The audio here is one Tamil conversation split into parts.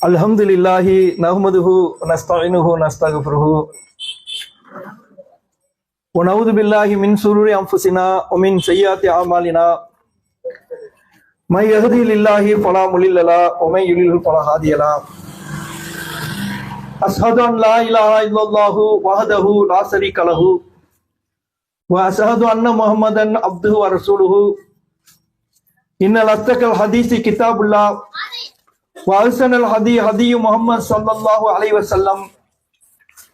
அல்ஹம்துலில்லாஹி நஹ்மதுஹு நஸ்தஈனுஹு நஸ்தக்ஃபிருஹு வ நஊது பில்லாஹி மின் ஷுரூரி அன்ஃபுஸினா வ மின் ஸய்யிஆத்தி அமாலினா மை யஹ்திஹில்லாஹு ஃபலா முலில்ல லஹு வ மை யுலில்ஹு ஃபலா ஹாதிய லஹு அஷ்ஹது அன் லா இலாஹா இல்லல்லாஹு வஹ்தஹு லா ஷரீக லஹு வ அஷ்ஹது அன்ன முஹம்மதன் அப்துஹு வ ரசூலுஹு இன்னல் அஸ்தகல் ஹதீஸி கிதாபுல்லாஹ் வ அஹ்ஸனல் ஹதீ ஹதீ முஹம்மது ஸல்லல்லாஹு அலைஹி வஸல்லம்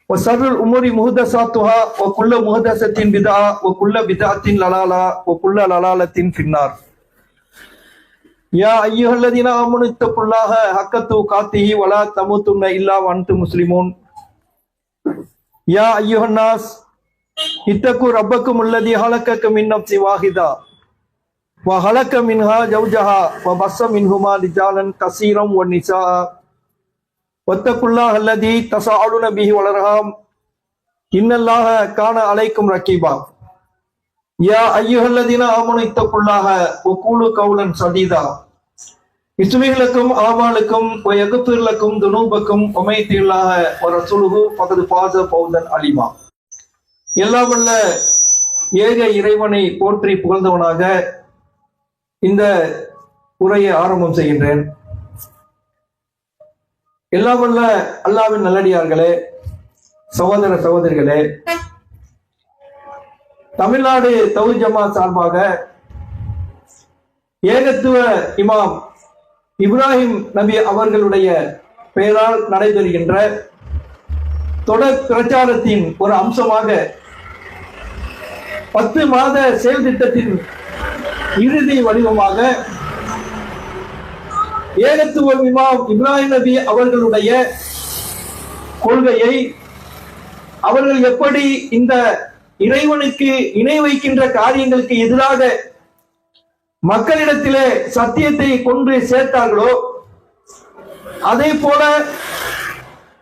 வ ஷர்ருல் உமூரி முஹ்தஸாத்துஹா வ குல்லு முஹ்தஸத்தின் பித்ஆ வ குல்லு பித்அத்தின் லலாலா வ குல்லு லலாலத்தின் ஃபின்னார். யா அய்யுஹல்லதீன ஆமனு தக்குல்லாஹ ஹக்க துகாத்திஹி வ லா தமூதுன்ன இல்லா வ அன்தும் முஸ்லிமூன். யா அய்யுஹன் நாஸ் இத்தகு ரப்பக்கும் அல்லதீ ஹலகக்கும் மின் நஃப்ஸின் வாஹிதா வ ஹலக மின்ஹா ஜௌஜஹா வ பஸ்ஸ மின்ஹுமா ரிஜாலன் கஸீரம் வ நிஸாஅ வத்தகுல்லாஹ அல்லதீ தஸாஅலுன பிஹி வல் அர்ஹாம் இன்னல்லாஹ கான அலைக்கும் ரகீபா. யா அய்யுஹல்லதீன ஆமனு இத்தகுல்லாஹ வ கூலு கௌலன் சதீதா யுஸ்லிஹ் லக்கும் ஆமாலுக்கும் வ யக்ஃபிர் லக்கும் துனூபக்கும் வ மை யுத்தில்லாஹ வ ரசூலுஹு ஃபகத் ஃபாஸ ஃபௌஸன் அலீமா. எல்லாம் வல்ல ஏக இறைவனை போற்றி புகழ்ந்தவனாக இந்த உரையை ஆரம்பம் செய்கின்றேன். எல்லாம் வல்ல அல்லாஹ்வின் நல்லடியார்களே, சகோதர சகோதரிகளே, தமிழ்நாடு தௌஹீத் ஜமாத் சார்பாக ஏகத்துவ இமாம் இப்ராஹிம் நபி அவர்களுடைய பெயரால் நடைபெறுகின்ற தொடர் பிரச்சாரத்தின் ஒரு அம்சமாக 10 மாத செயல் திட்டத்தின் இறுதி வடிவமாக ஏகத்துவ இமாம் இப்ராஹிம் நபி அவர்களுடைய கொள்கையை அவர்கள் எப்படி இந்த இறைவனுக்கு இணை வைக்கின்ற காரியங்களுக்கு எதிராக மக்களிடத்திலே சத்தியத்தை கொண்டு சேர்த்தார்களோ அதே போல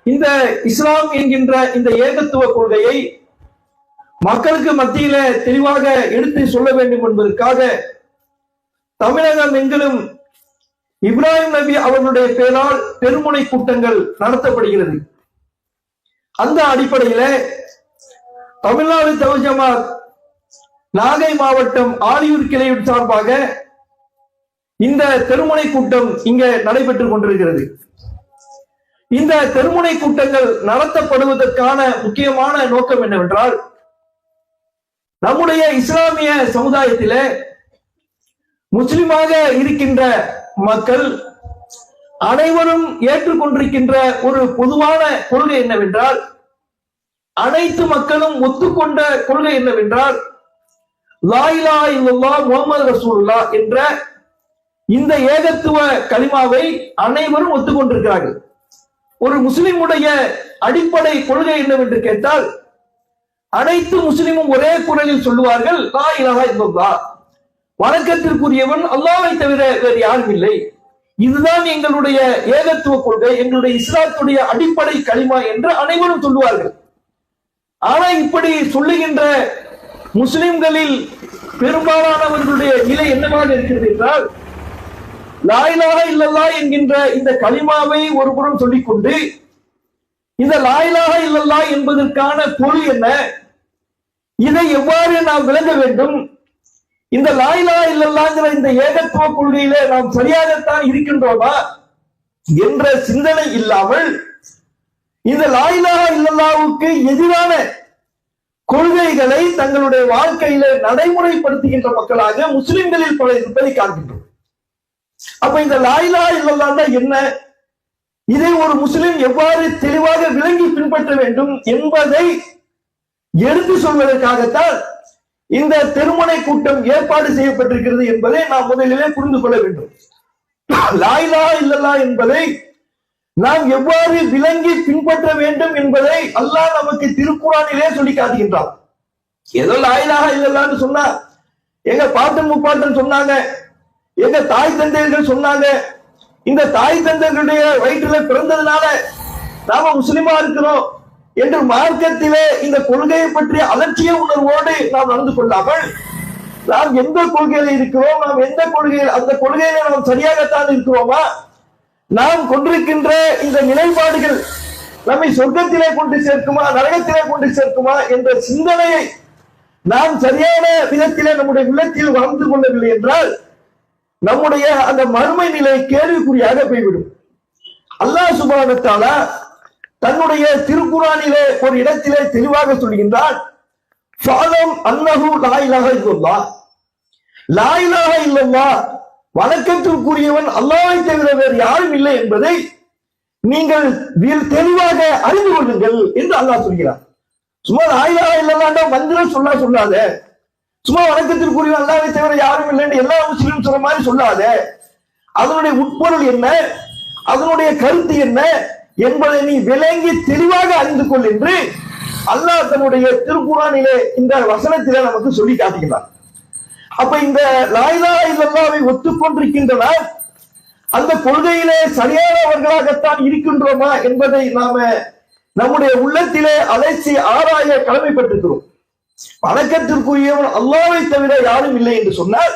இந்த இஸ்லாம் என்கின்ற இந்த ஏகத்துவ கொள்கையை மக்களுக்கு மத்தியில தெளிவாக எடுத்து சொல்ல வேண்டும் என்பதற்காக தமிழகம் எங்கிலும் இப்ராஹிம் நபி அவர்களுடைய பெயரால் பெருமுனை கூட்டங்கள் நடத்தப்படுகிறது. அந்த அடிப்படையில தமிழ்நாடு தௌஹீத் ஜமாத் நாகை மாவட்டம் ஆலியூர் கிளையின் சார்பாக இந்த தெருமுனை கூட்டம் இங்கே நடைபெற்றுக் கொண்டிருக்கிறது. இந்த தெருமுனை கூட்டங்கள் நடத்தப்படுவதற்கான முக்கியமான நோக்கம் என்னவென்றால், நம்முடைய இஸ்லாமிய சமுதாயத்திலே முஸ்லிமாக இருக்கின்ற மக்கள் அனைவரும் ஏற்றுக்கொண்டிருக்கின்ற ஒரு பொதுவான கொள்கை என்னவென்றால், அனைத்து மக்களும் ஒத்துக்கொண்ட கொள்கை என்னவென்றால், லா இலாஹா இல்லல்லாஹ் முஹம்மது ரசூலுல்லாஹ் என்ற இந்த ஏகத்துவ கலிமாவை அனைவரும் ஒத்துக்கொண்டிருக்கிறார்கள். ஒரு முஸ்லிமுடைய அடிப்படை கொள்கை என்னவென்று கேட்டால், அனைத்து முஸ்லிமும் ஒரே குரலில் சொல்லுவார்கள், லா இலாஹா இல்லல்லாஹ், வணக்கத்திற்குரியவன் அல்லாஹ்வை தவிர வேறு யாரும் இல்லை. இதுதான் எங்களுடைய ஏகத்துவ கொள்கை, எங்களுடைய இஸ்லாத்துடைய அடிப்படை கலிமா என்று அனைவரும் சொல்லுவார்கள். ஆனா இப்படி சொல்லுகின்ற முஸ்லிம்களில் பெரும்பாலானவர்களுடைய நிலை என்னவாக இருக்கிறது என்றால், லா இலாஹா இல்லல்லாஹ் என்கின்ற இந்த கலிமாவை ஒருபுறம் சொல்லிக்கொண்டு இந்த லா இலாஹா இல்லல்லாஹ் என்பதற்கான பொருள் என்ன, இதை எவ்வாறு நாம் விளங்க வேண்டும், இந்த லா இலாஹா இல்லல்லாஹ்ங்கிற இந்த ஏகத்துவ கொள்கையிலே நாம் சரியாகத்தான் இருக்கின்றோமா என்ற சிந்தனை இல்லாமல் இந்த லா இலாஹா இல்லல்லாஹ்வுக்கு எதிரான கொள்கைகளை தங்களுடைய வாழ்க்கையில நடைமுறைப்படுத்துகின்ற மக்களாக முஸ்லிம்களில் பல இருப்பதை காண்கின்றோம். அப்ப இந்த லா இலாஹா இல்லல்லாஹ் என்ன, இதை ஒரு முஸ்லிம் எவ்வாறு தெளிவாக விளங்கி பின்பற்ற வேண்டும் என்பதை எடுத்து சொல்வதற்காகத்தான் இந்த தெருமுனை கூட்டம் ஏற்பாடு செய்யப்பட்டிருக்கிறது என்பதை நாம் முதலிலே புரிந்து கொள்ள வேண்டும். லா இலாஹா இல்லல்லாஹ் என்பதை நாம் எவ்வாறு விளங்கி பின்பற்ற வேண்டும் என்பதை அல்லாஹ் நமக்கு திருக்குர்ஆனிலே சொல்லி காட்டுகின்றான். ஏதோ லா இலாஹா இல்லல்லாஹ்னு சொன்னா எங்க பாட்டன் முப்பாட்டன் சொன்னாங்க, எங்க தாய் தந்தையர்கள் சொன்னாங்க, இந்த தாய் தந்தையர்களுடைய வயிற்றில பிறந்ததுனால நாம முஸ்லிமா இருக்கிறோம் என்று மார்க்கத்திலே இந்த கொள்கையை பற்றிய அலட்சிய உணர்வோடு நாம் நடந்து கொள்ளாமல் நாம் எந்த கொள்கையில இருக்கிறோம், நாம் எந்த கொள்கையில் அந்த கொள்கையில நாம் சரியாகத்தான் இருக்கிறோமா, நாம் கொண்டிருக்கின்ற இந்த நிலைப்பாடுகள் நம்மை சொர்க்கத்திலே கொண்டு சேர்க்குமா நரகத்திலே கொண்டு சேர்க்குமா என்ற சிந்தனையை நாம் சரியான விதத்திலே நம்முடைய உள்ளத்தில் வளர்ந்து கொள்ளவில்லை என்றால் நம்முடைய அந்த மறுமை நிலை கேள்விக்குறியாக போய்விடும். அல்லாஹ் சுப்ஹானஹு வ தஆலா தன்னுடைய திருக்குர்ஆனிலே ஒரு இடத்திலே தெளிவாக சொல்கின்றான், ஃபஅலம் அன்னஹு லா இலாஹ இல்லல்லாஹ், லா இலாஹ இல்லல்லாஹ், வணக்கத்திற்குரியவன் அல்லாஹ்வை தவிர வேறு யாரும் இல்லை என்பதை நீங்கள் தெளிவாக அறிந்து கொள்ளுங்கள் என்று அல்லாஹ் சொல்கிறார். சும்மா லா இலாஹ இல்லல்லாஹ் மந்திரம் சொல்லாத, சும்மா வணக்கத்திற்குரியவன் அல்லாஹ்வை தவிர யாரும் இல்லைன்னு எல்லா முஸ்லிமும் சொல்ற மாதிரி சொல்லாத. அதனுடைய உட்பொருள் என்ன, அதனுடைய கருத்து என்ன என்பதை நீ விளங்கி தெளிவாக அறிந்து கொள் என்று அல்லாஹ் தன்னுடைய திருக்குர்ஆனிலே இந்த வசனத்திலே நமக்கு சொல்லி காட்டுகிறார். அப்ப இந்த லா இலாஹ இல்லல்லாஹ்வை ஒத்துக்கொண்டிருக்கின்றனர், அந்த கொள்கையிலே சரியானவர்களாகத்தான் இருக்கின்றோமா என்பதை நாம நம்முடைய உள்ளத்திலே அலைச்சி ஆராய கடமைப்பட்டிருக்கிறோம். வணக்கத்திற்குரியவன் அல்லாஹ்வை தவிர யாரும் இல்லை என்று சொன்னால்,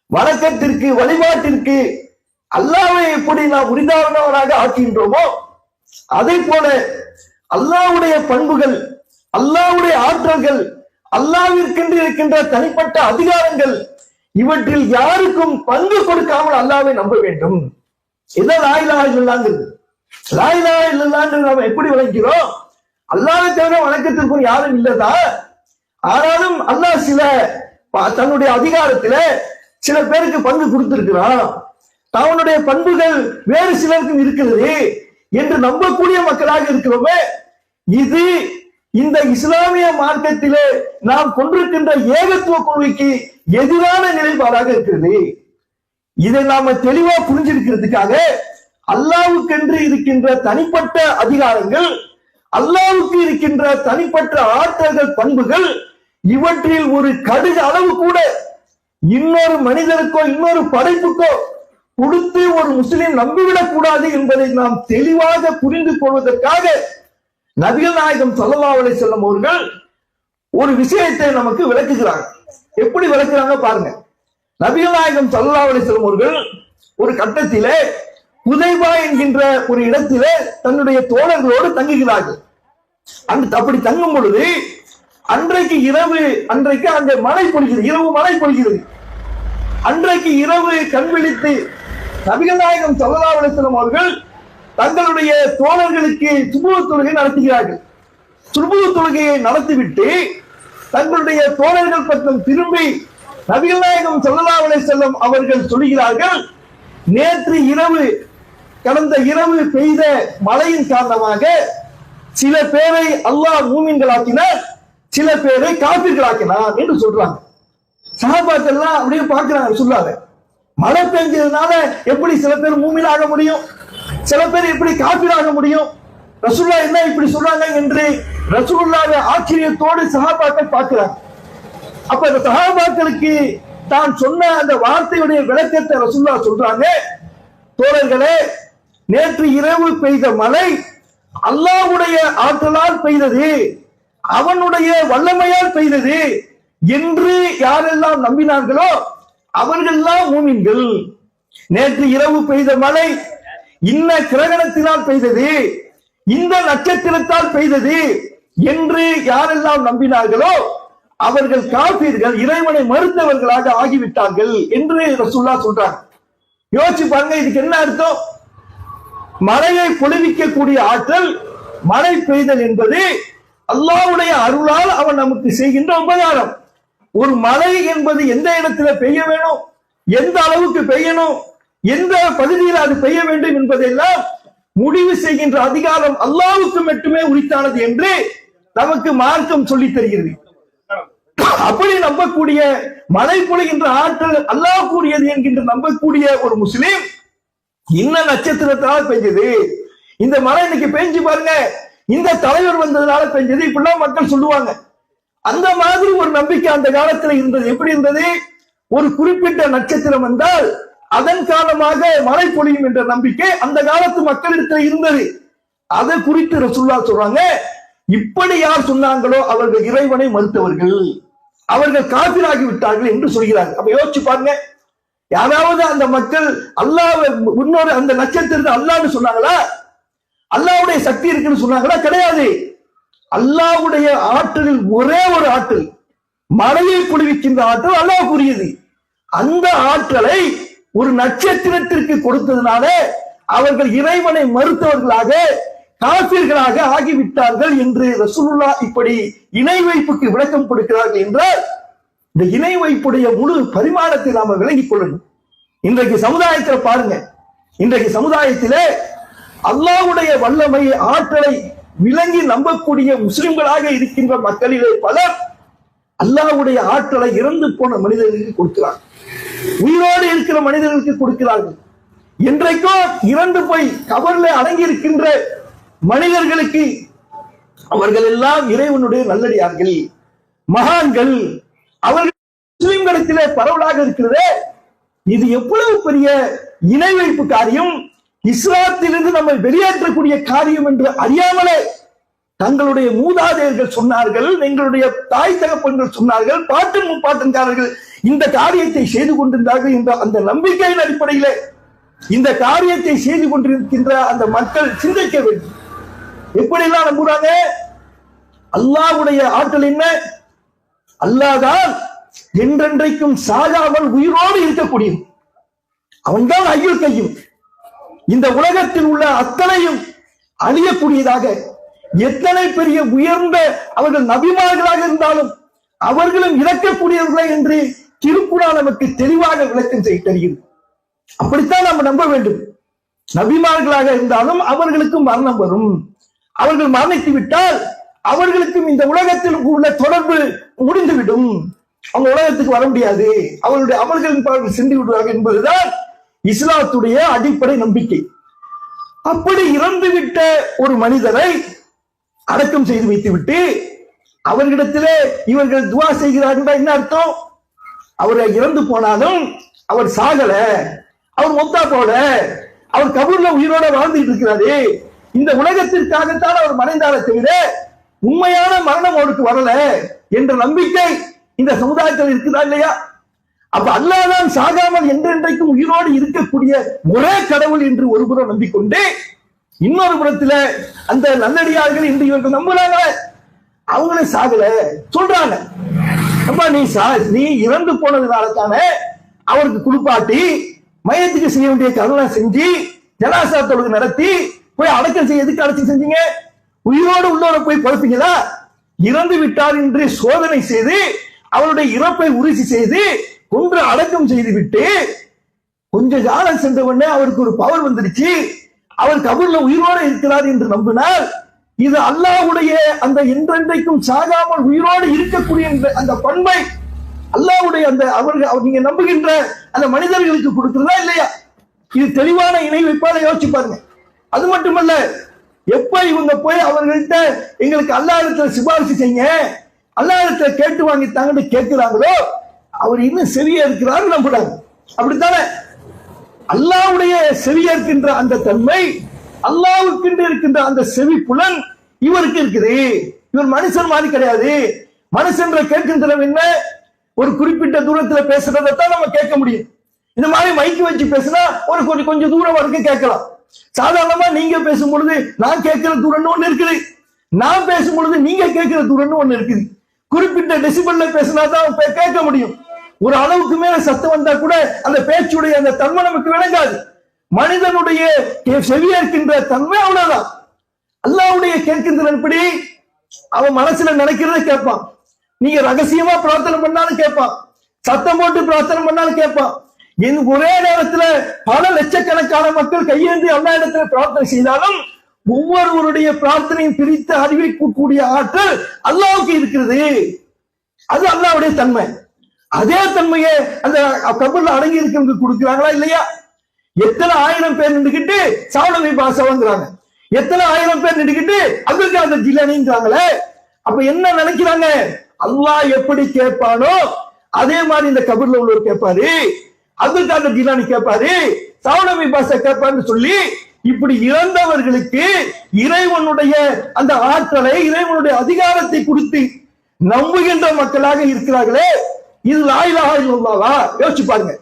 வணக்கத்திற்கு வழிபாட்டிற்கு அல்லாஹ்வை எப்படி நாம் உரித்தானவராக ஆக்கின்றோமோ அதே போல அல்லாஹ்வுடைய பண்புகள், அல்லாஹ்வுடைய ஆற்றல்கள், அல்லாஹ்விற்கென்று இருக்கின்ற தனிப்பட்ட அதிகாரங்கள் இவற்றில் யாருக்கும் பங்கு கொடுக்காமல் அல்லாஹ்வை நம்ப வேண்டும். இதான் லா இலாஹ இல்லல்லாஹ்ங்கிறது. லா இலாஹ இல்லல்லாஹ்ங்கிறது நாம எப்படி விளங்கிறோம்? அல்லாஹ்வை தவிர வணக்கத்திற்கு யாரும் இல்லதா? ஆனாலும் அல்லாஹ் சில தன்னுடைய அதிகாரத்தில சில பேருக்கு பங்கு கொடுத்திருக்கிறான், அவனுடைய பண்புகள் வேறு சிலருக்கும் இருக்கிறது என்று நம்பக்கூடிய மக்களாக இருக்கிறோமே, இது இந்த இஸ்லாமிய மார்க்கத்திலே நாம் கொண்டிருக்கின்ற ஏகத்துவ கொள்கைக்கு எதிரான நிலைப்பாடாக இருக்கிறது. இதை நாம தெளிவா புரிஞ்சிருக்கிறதுக்காக அல்லாஹ்வுக்கென்று இருக்கின்ற தனிப்பட்ட அதிகாரங்கள், அல்லாஹ்வுக்கு இருக்கின்ற தனிப்பட்ட ஆற்றல்கள், பண்புகள், இவற்றில் ஒரு கடுகு அளவு கூட இன்னொரு மனிதருக்கோ இன்னொரு படைப்புக்கோ கொடுத்து ஒரு முஸ்லிம் நம்பிவிடக் கூடாது என்பதை நாம் தெளிவாக புரிந்து கொள்வதற்காக நபிகள் நாயகம் ஸல்லல்லாஹு அலைஹி வஸல்லம் அவர்கள் ஒரு விஷயத்தை நமக்கு விளக்குகிறாங்க. எப்படி விளக்குறாங்க பாருங்க. நபிகள் நாயகம் ஸல்லல்லாஹு அலைஹி வஸல்லம் அவர்கள் ஒரு கட்டத்திலே ஹுதைபா என்கின்ற ஒரு இடத்திலே தன்னுடைய தோழர்களோடு தங்குகிறார்கள். அப்படி தங்கும் பொழுது அன்றைக்கு அங்கே மழை பொழிகிறது, இரவு மழை பொழிகிறது. அன்றைக்கு இரவு கண் விழித்து நபிகள் நாயகம் ஸல்லல்லாஹு அலைஹி வஸல்லம் அவர்கள் தங்களுடைய தோழர்களுக்கு சுபுஹ் தொழுகை நடத்துகிறார்கள். சுபுஹ் தொழுகையை நடத்திவிட்டு தங்களுடைய தோழர்கள் பக்கம் திரும்பி நபிகள் நாயகம் ஸல்லல்லாஹு அலைஹி வஸல்லம் அவர்கள் சொல்கிறார்கள், நேற்று இரவு கடந்த இரவு பெய்த மழையின் காரணமாக சில பேரை அல்லாஹ் மூமின்களாக்கினார், சில பேரை காபிர்களாக்கினார் என்று சொல்றாங்க. சஹாபாக்கள் எல்லாம் அப்படியே பார்க்கிறாங்க. சொல்லாத மழை பெஞ்சதுனால எப்படி சில பேர் மூமினாக முடியும், சில பேர் எப்படி காபிராக முடியும், ரசூலுல்லாஹ் என்ன இப்படி சொல்றாங்க என்று ரசூலுல்லாஹ்வை ஆச்சரியத்தோடு சஹாபாக்கள் பார்க்கிறாங்க. அப்ப இந்த சஹாபாக்களுக்கு தான் சொன்ன அந்த வார்த்தையுடைய விளக்கத்தை ரசூலுல்லாஹ் சொல்றாங்க, தோழர்களே, நேற்று இரவு பெய்த மழை அல்லாஹ்வுடைய ஆற்றலால் பெய்தது, அவனுடைய வல்லமையால் பெய்தது என்று யாரெல்லாம் நம்பினார்களோ அவர்களெல்லாம் மூமின்கள். நேற்று இரவு பெய்த மழை இன்ன கிரகணத்தினால் பெய்தது, இந்த நட்சத்திரத்தால் பெய்தது என்று யாரெல்லாம் நம்பினார்களோ அவர்கள் காபீர்கள், இறைவனை மறுத்தவர்களாக ஆகிவிட்டார்கள் என்று ரசூலுல்லாஹ் சொல்றாங்க. யோசிச்சு பாருங்க, இதுக்கு என்ன அர்த்தம்? மழையை பொழிவிக்கக்கூடிய ஆற்றல், மழை பெய்தல் என்பது அல்லாஹ்வுடைய அருளால் அவன் நமக்கு செய்கின்ற உபகாரம். ஒரு மழை என்பது எந்த இடத்துல பெய்ய வேணும், எந்த அளவுக்கு பெய்யணும், எந்த பகுதியில் அது பெய்ய வேண்டும் என்பதெல்லாம் முடிவு செய்கின்ற அதிகாரம் அல்லாஹ்வுக்கு மட்டுமே உரித்தானது என்று நமக்கு மார்க்கம் சொல்லி தருகிறது. அப்படி நம்பக்கூடிய, மழை பொழிகின்ற ஆற்றல் அல்லாஹ் கூடியது என்கின்ற நம்பக்கூடிய ஒரு முஸ்லிம் இன்ன நட்சத்திரத்தால் பெஞ்சது, இந்த மழை இன்னைக்கு பெஞ்சு பாருங்க, இந்த தலைவர் வந்ததுனால பெஞ்சது, இப்படிலாம் மக்கள் சொல்லுவாங்க. அந்த மாதிரி ஒரு நம்பிக்கை அந்த காலத்துல இருந்தது. எப்படி இருந்தது? ஒரு குறிப்பிட்ட நட்சத்திரம் வந்தால் அதன் காரணமாக மழை பொழியும் என்ற நம்பிக்கை அந்த காலத்து மக்களிடத்தில் இருந்தது. அதை குறித்து ரசூலுல்லாஹ் சொல்றாங்க, இப்படி யார் சொன்னாங்களோ அவர்கள் இறைவனை மறுத்தவர்கள். அவர்கள் காபிராகி விட்டார்கள் என்று சொல்கிறார்கள். அப்ப யோசிச்சு பாருங்க, யாராவது அந்த மக்கள் அல்லாஹ் இன்னொரு அந்த நட்சத்திரத்தை அல்லாஹ்னு சொன்னாங்களா? அல்லாஹ்வுடைய சக்தி இருக்குன்னு சொன்னாங்களா? கிடையாது. அல்லாஹ்வுடைய ஆற்றலில் ஒரே ஒரு ஆற்றல், மழையை குளிர்விக்கின்ற ஆற்றல் அல்லாஹ்வுக்குரியது. அந்த ஆற்றலை ஒரு நட்சத்திரத்திற்கு கொடுத்ததுனால அவர்கள் இறைவனை மறுத்தவர்களாக காபிர்களாக ஆகிவிட்டார்கள் என்று ரசூலுல்லாஹ் இப்படி இணை வைப்புக்கு விளக்கம் கொடுக்கிறார்கள் என்றால், இந்த இணை வைப்புடைய முழு பரிமாணத்தை நாம விளங்கிக் கொள்ளணும். இன்றைக்கு சமுதாயத்துல பாருங்க, இன்றைக்கு சமுதாயத்திலே அல்லாஹ்வுடைய வல்லமை ஆற்றலை விளங்கி நம்பக்கூடிய முஸ்லிம்களாக இருக்கின்ற மக்களிலே பலர் அல்லாஹ்வுடைய ஆற்றலை இறந்து போன மனிதர்களுக்கு கொடுக்கிறார், உயிரோடு இருக்கிற மனிதர்களுக்கு கொடுக்கிறார்கள். இன்றைக்கும் இறந்து போய் கபர்ல அடங்கி இருக்கின்ற மனிதர்களுக்கு அவர்கள் எல்லாம் இறைவனுடைய நல்லடியார்கள், மகான்கள், அவர்கள் முஸ்லிம்களிடத்திலே பரவலாக இருக்கிறதே. இது எவ்வளவு பெரிய இணை வைப்பு காரியம், இஸ்லாத்திலிருந்து நம்மை வெளியேற்றக்கூடிய காரியம் என்று அறியாமலே தங்களுடைய மூதாதையர்கள் சொன்னார்கள், எங்களுடைய தாய் தகப்பன்கள் சொன்னார்கள், பாட்டு முப்பாட்டன்காரர்கள் இந்த காரியத்தை செய்து கொண்டிருந்தார்கள் என்ற அந்த நம்பிக்கையின் அடிப்படையிலே இந்த காரியத்தை செய்து கொண்டிருக்கின்ற அந்த மக்கள் சிந்திக்க வேண்டும். எப்படி எல்லாம் நம்புறாங்க? அல்லாஹ்வுடைய ஆற்றல் என்ன? அல்லாஹ்தான் என்றென்றைக்கும் சாகாமல் உயிரோடு இருக்கக்கூடியது. அவன்தான் ஐயுல் கையும். இந்த உலகத்தில் உள்ள அத்தனையும் அழியக்கூடியதாக, எத்தனை பெரிய உயர்ந்த அவர்கள் நபிமார்களாக இருந்தாலும் அவர்களும் இறக்கக்கூடியவர்களே என்று திருக்குறான் நமக்கு தெளிவாக விளக்கம் செய்து தருகிறது. அப்படித்தான் நம்ம நம்ப வேண்டும். நபிமார்களாக இருந்தாலும் அவர்களுக்கும் மரணம் வரும். அவர்கள் மரணித்து விட்டால் அவர்களுக்கும் இந்த உலகத்தில் உள்ள தொடர்பு முடிந்துவிடும். அவங்க உலகத்துக்கு வர முடியாது, அவர்களுடைய அமல்களின் சென்று விடுவார்கள் என்பதுதான் இஸ்லாத்துடைய அடிப்படை நம்பிக்கை. அப்படி இறந்துவிட்ட ஒரு மனிதரை அடக்கம் செய்து வைத்துவிட்டு அவர்களிடத்திலே இவர்கள் துவா செய்கிறார்கள். என்ன அர்த்தம்? அவரை இறந்து போனாலும் அவர் சாகல, அவர் மொத்தா போல, அவர் கபூர்ல உயிரோட வாழ்ந்துட்டு இருக்கிறாரு, இந்த உலகத்திற்காகத்தான் அவர் மறைந்தார தவிர உண்மையான மரணம் அவருக்கு வரல என்ற நம்பிக்கை இந்த சமுதாயத்தில் இருக்குதா இல்லையா? அப்ப அல்லாஹ் தான் சாகாமல் என்றென்றைக்கும் உயிரோடு இருக்கக்கூடிய ஒரே கடவுள் என்று ஒரு புறம் நம்பிக்கொண்டு இன்னொரு புறத்துல அந்த நல்லடியார்கள் என்று இவர்கள் நம்புறாங்க, அவங்களே சாகல சொல்றாங்க. நீ இறந்து போனதுனால தானே அவருக்கு குளிப்பாட்டி மையத்துக்கு செய்ய வேண்டிய கருணை செஞ்சு ஜனாசா தொழுகை நடத்தி போய் அடக்கம் செய்ய எதுக்கு அடக்கம் செஞ்சீங்க? உயிரோடு உள்ளவரை போய் படுப்பீங்களா? இறந்து விட்டார் என்று சோதனை செய்து அவருடைய இறப்பை உறுதி செய்து கொன்று அடக்கம் செய்து விட்டு கொஞ்சம் காலம் சென்ற உடனே அவருக்கு ஒரு பவர் வந்துருச்சு, அவர் கபூர்ல உயிரோடு இருக்கிறார் என்று நம்பினால் இது அல்லாஹ்வுடைய அந்த என்றென்றைக்கும் சாகாமல் உயிரோடு இருக்கக்கூடிய அந்த பண்பை அல்லாஹ்வுடைய அந்த அவர்கள் நீங்க நம்புகின்ற அந்த மனிதர்களுக்கு கொடுக்கிறதா இல்லையா? இது தெளிவான இணை வைப்பால யோசிச்சு பாருங்க. அது மட்டுமல்ல, எப்ப இவங்க போய் அவர்கள்ட்ட எங்களுக்கு அல்லாஹ்விடத்துல சிபாரிசு செய்யுங்க, அல்லாஹ்விடத்துல கேட்டு வாங்கித்தாங்கன்னு கேட்கிறாங்களோ அவர் இன்னும் செவியா இருக்கிறாரு நம்புறாங்க. அப்படித்தானே? அல்லாஹ்வுடைய செவியா இருக்கின்ற அந்த தன்மை, அல்லாஹ்வுக்கு இருக்கின்ற அந்த செவி புலன் இவருக்கு இருக்குது. இவர் மனுஷன் மாதிரி கிடையாது. மனுஷன்ற கேட்கின்ற என்ன, ஒரு குறிப்பிட்ட தூரத்துல பேசுறதான் நம்ம கேட்க முடியும். இந்த மாதிரி மைக்கு வச்சு பேசினா ஒரு கொஞ்சம் தூரம் வரைக்கும் கேட்கலாம். சாதாரணமா நீங்க பேசும் பொழுது நான் கேட்கிற தூரம்னு ஒண்ணு இருக்குது, நான் பேசும் பொழுது நீங்க கேட்கிற தூரம்னு ஒண்ணு இருக்குது. குறிப்பிட்ட டெசிபல்ல பேசினா தான் கேட்க முடியும். ஒரு அளவுக்கு மேல சத்தம் வந்தா கூட அந்த பேச்சுடைய அந்த தன்மை நமக்கு விளங்காது. மனிதனுடைய செவியா இருக்கின்ற தன்மை அவ்வளவுதான். அல்லாஹ்வுடைய கேட்கின்ற எப்படி அவன் மனசுல நினைக்கிறத கேட்பான். நீங்க ரகசியமா பிரார்த்தனை பண்ணாலும் கேட்பான், சத்தம் போட்டு பிரார்த்தனை பண்ணாலும் கேட்பான். ஒரே நேரத்துல பல லட்சக்கணக்கான மக்கள் கையேந்தி அல்லாஹ் இடத்துல பிரார்த்தனை செய்தாலும் ஒவ்வொருவருடைய பிரார்த்தனையும் பிரித்து அறிவிக்கக்கூடிய ஆற்றல் அல்லாஹ்வுக்கு இருக்கிறது. அது அல்லாஹ்வுடைய தன்மை. அதே தன்மையை அந்த கபர்ல அடங்கி இருக்கிறவங்க கொடுக்கிறாங்களா இல்லையா? எத்தனை ஆயிரம் பேர் நின்றுகிட்டு சாவணவி பாசவங்கிறாங்க, எத்தனை ஆயிரம் பேர் நின்றுகிட்டு அப்துல் காதர் ஜிலானிங்கிறாங்களே. அப்ப என்ன நினைக்கிறாங்க? அல்லாஹ் எப்படி கேட்பானோ அதே மாதிரி இந்த கபர்ல உள்ளவர் கேட்பாரு, அப்துல் காதர் ஜிலானி கேட்பாரு, சாவணவி பாசா கேட்பாருன்னு சொல்லி இப்படி இறந்தவர்களுக்கு இறைவனுடைய அந்த ஆற்றலை, இறைவனுடைய அதிகாரத்தை கொடுத்து நம்புகின்ற மக்களாக இருக்கிறார்களே, இது லா இலாஹ இல்லல்லாஹ். யோசிச்சு பாருங்க.